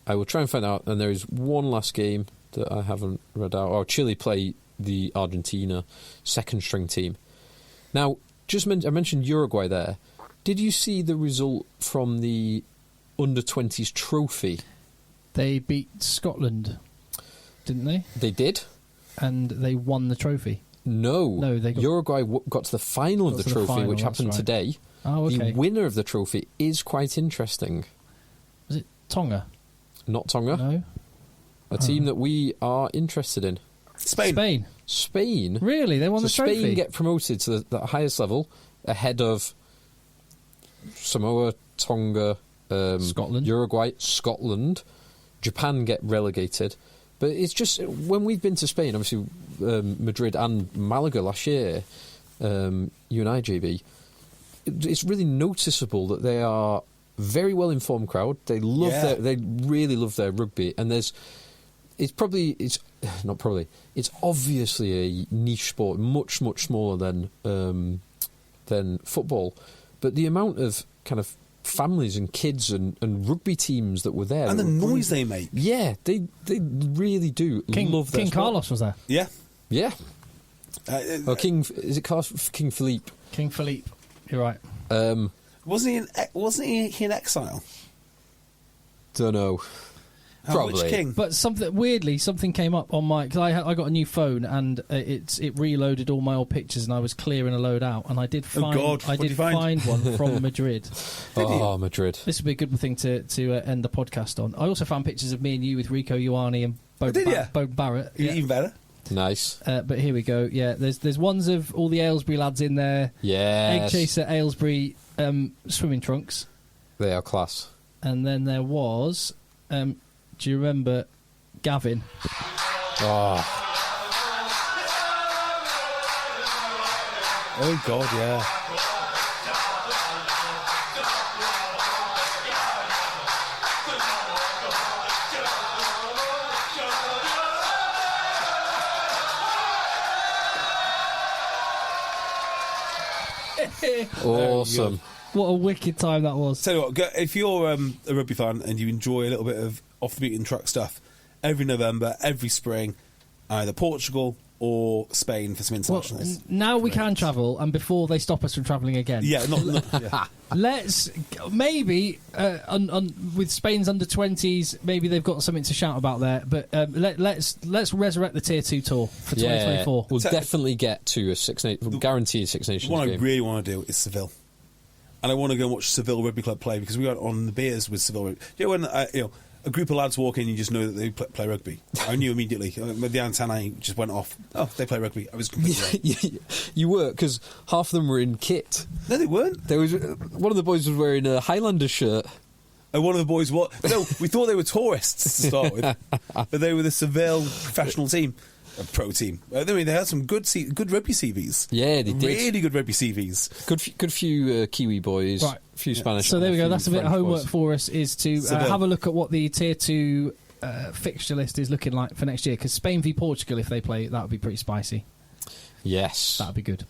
I will try and find out. And there is one last game that I haven't read out. Chile play the Argentina second string team. Now, I mentioned Uruguay there. Did you see the result from the under-20s trophy? They beat Scotland, didn't they? They did. And they won the trophy. No, Uruguay got to the final of the trophy, which happened today. Oh, okay. The winner of the trophy is quite interesting. Was it Tonga? Not Tonga. No. A team that we are interested in. Spain? Really? They won the trophy? Spain get promoted to the highest level ahead of Samoa, Tonga, Scotland, Uruguay, Scotland. Japan get relegated. But it's just, when we've been to Spain, obviously Madrid and Malaga last year, you and I, JB, it's really noticeable that they are very well informed crowd. They really love their rugby, and it's obviously a niche sport, much smaller than football. But the amount of kind of families and kids and rugby teams that were there, and the noise they make, they really do love their King sport. Carlos was there. Yeah. King Philippe. King Philippe. You're right. Wasn't he in exile? Don't know. Probably. Which king? But something came up on my, because I got a new phone, and it reloaded all my old pictures, and I was clearing a load out, and I did find find one from Madrid. Madrid. This would be a good thing to end the podcast on. I also found pictures of me and you with Rico Ioane and Bo Barrett. Yeah. Even better. Nice. But here we go. Yeah, there's ones of all the Aylesbury lads in there. Yes. EggChaser Aylesbury swimming trunks. They are class. And then there was, do you remember Gavin? Oh God, yeah. Awesome. What a wicked time that was. Tell you what, if you're a rugby fan and you enjoy a little bit of off the beaten track stuff, every November, every spring, either Portugal or Spain for some internationals. Well, now we can travel, and before they stop us from travelling again. Yeah, yeah. Let's maybe with Spain's under-20s, maybe they've got something to shout about there. But let's resurrect the Tier 2 tour for 2024. We'll definitely get to a guaranteed Six Nations What game. I really want to do is Seville. And I want to go and watch Seville Rugby Club play, because we went on the beers with Seville. You know, when a group of lads walk in, you just know that they play rugby. I knew immediately. The antennae just went off. Oh, they play rugby. I was completely right. You were, because half of them were in kit. No, they weren't. There was one of the boys was wearing a Highlander shirt. And one of the boys, no, we thought they were tourists to start with, but they were the Seville professional team, a pro team. I mean, they had some good rugby CVs. Yeah, they did. Really good rugby CVs. Good few Kiwi boys, Right. a few Spanish. So there we go. That's a bit of French homework boys. for us, is to have a look at what the Tier 2 fixture list is looking like for next year, because Spain v Portugal, if they play, that would be pretty spicy. Yes. That would be good.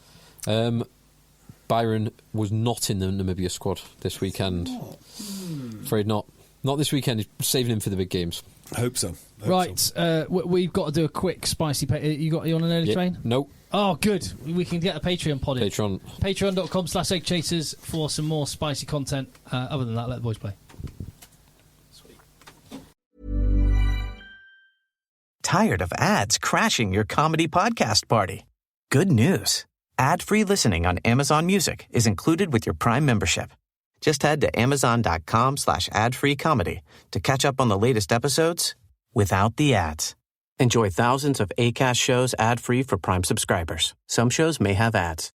Byron was not in the Namibia squad this weekend. Afraid not. Not this weekend. He's saving him for the big games. I hope so. Right, we've got to do a quick spicy... You on an early train? Nope. Oh, good. We can get a Patreon pod in. Patreon. Patreon.com/EggChasers for some more spicy content. Other than that, let the boys play. Tired of ads crashing your comedy podcast party? Good news. Ad-free listening on Amazon Music is included with your Prime membership. Just head to amazon.com/ad-free comedy to catch up on the latest episodes without the ads. Enjoy thousands of Acast shows ad-free for Prime subscribers. Some shows may have ads.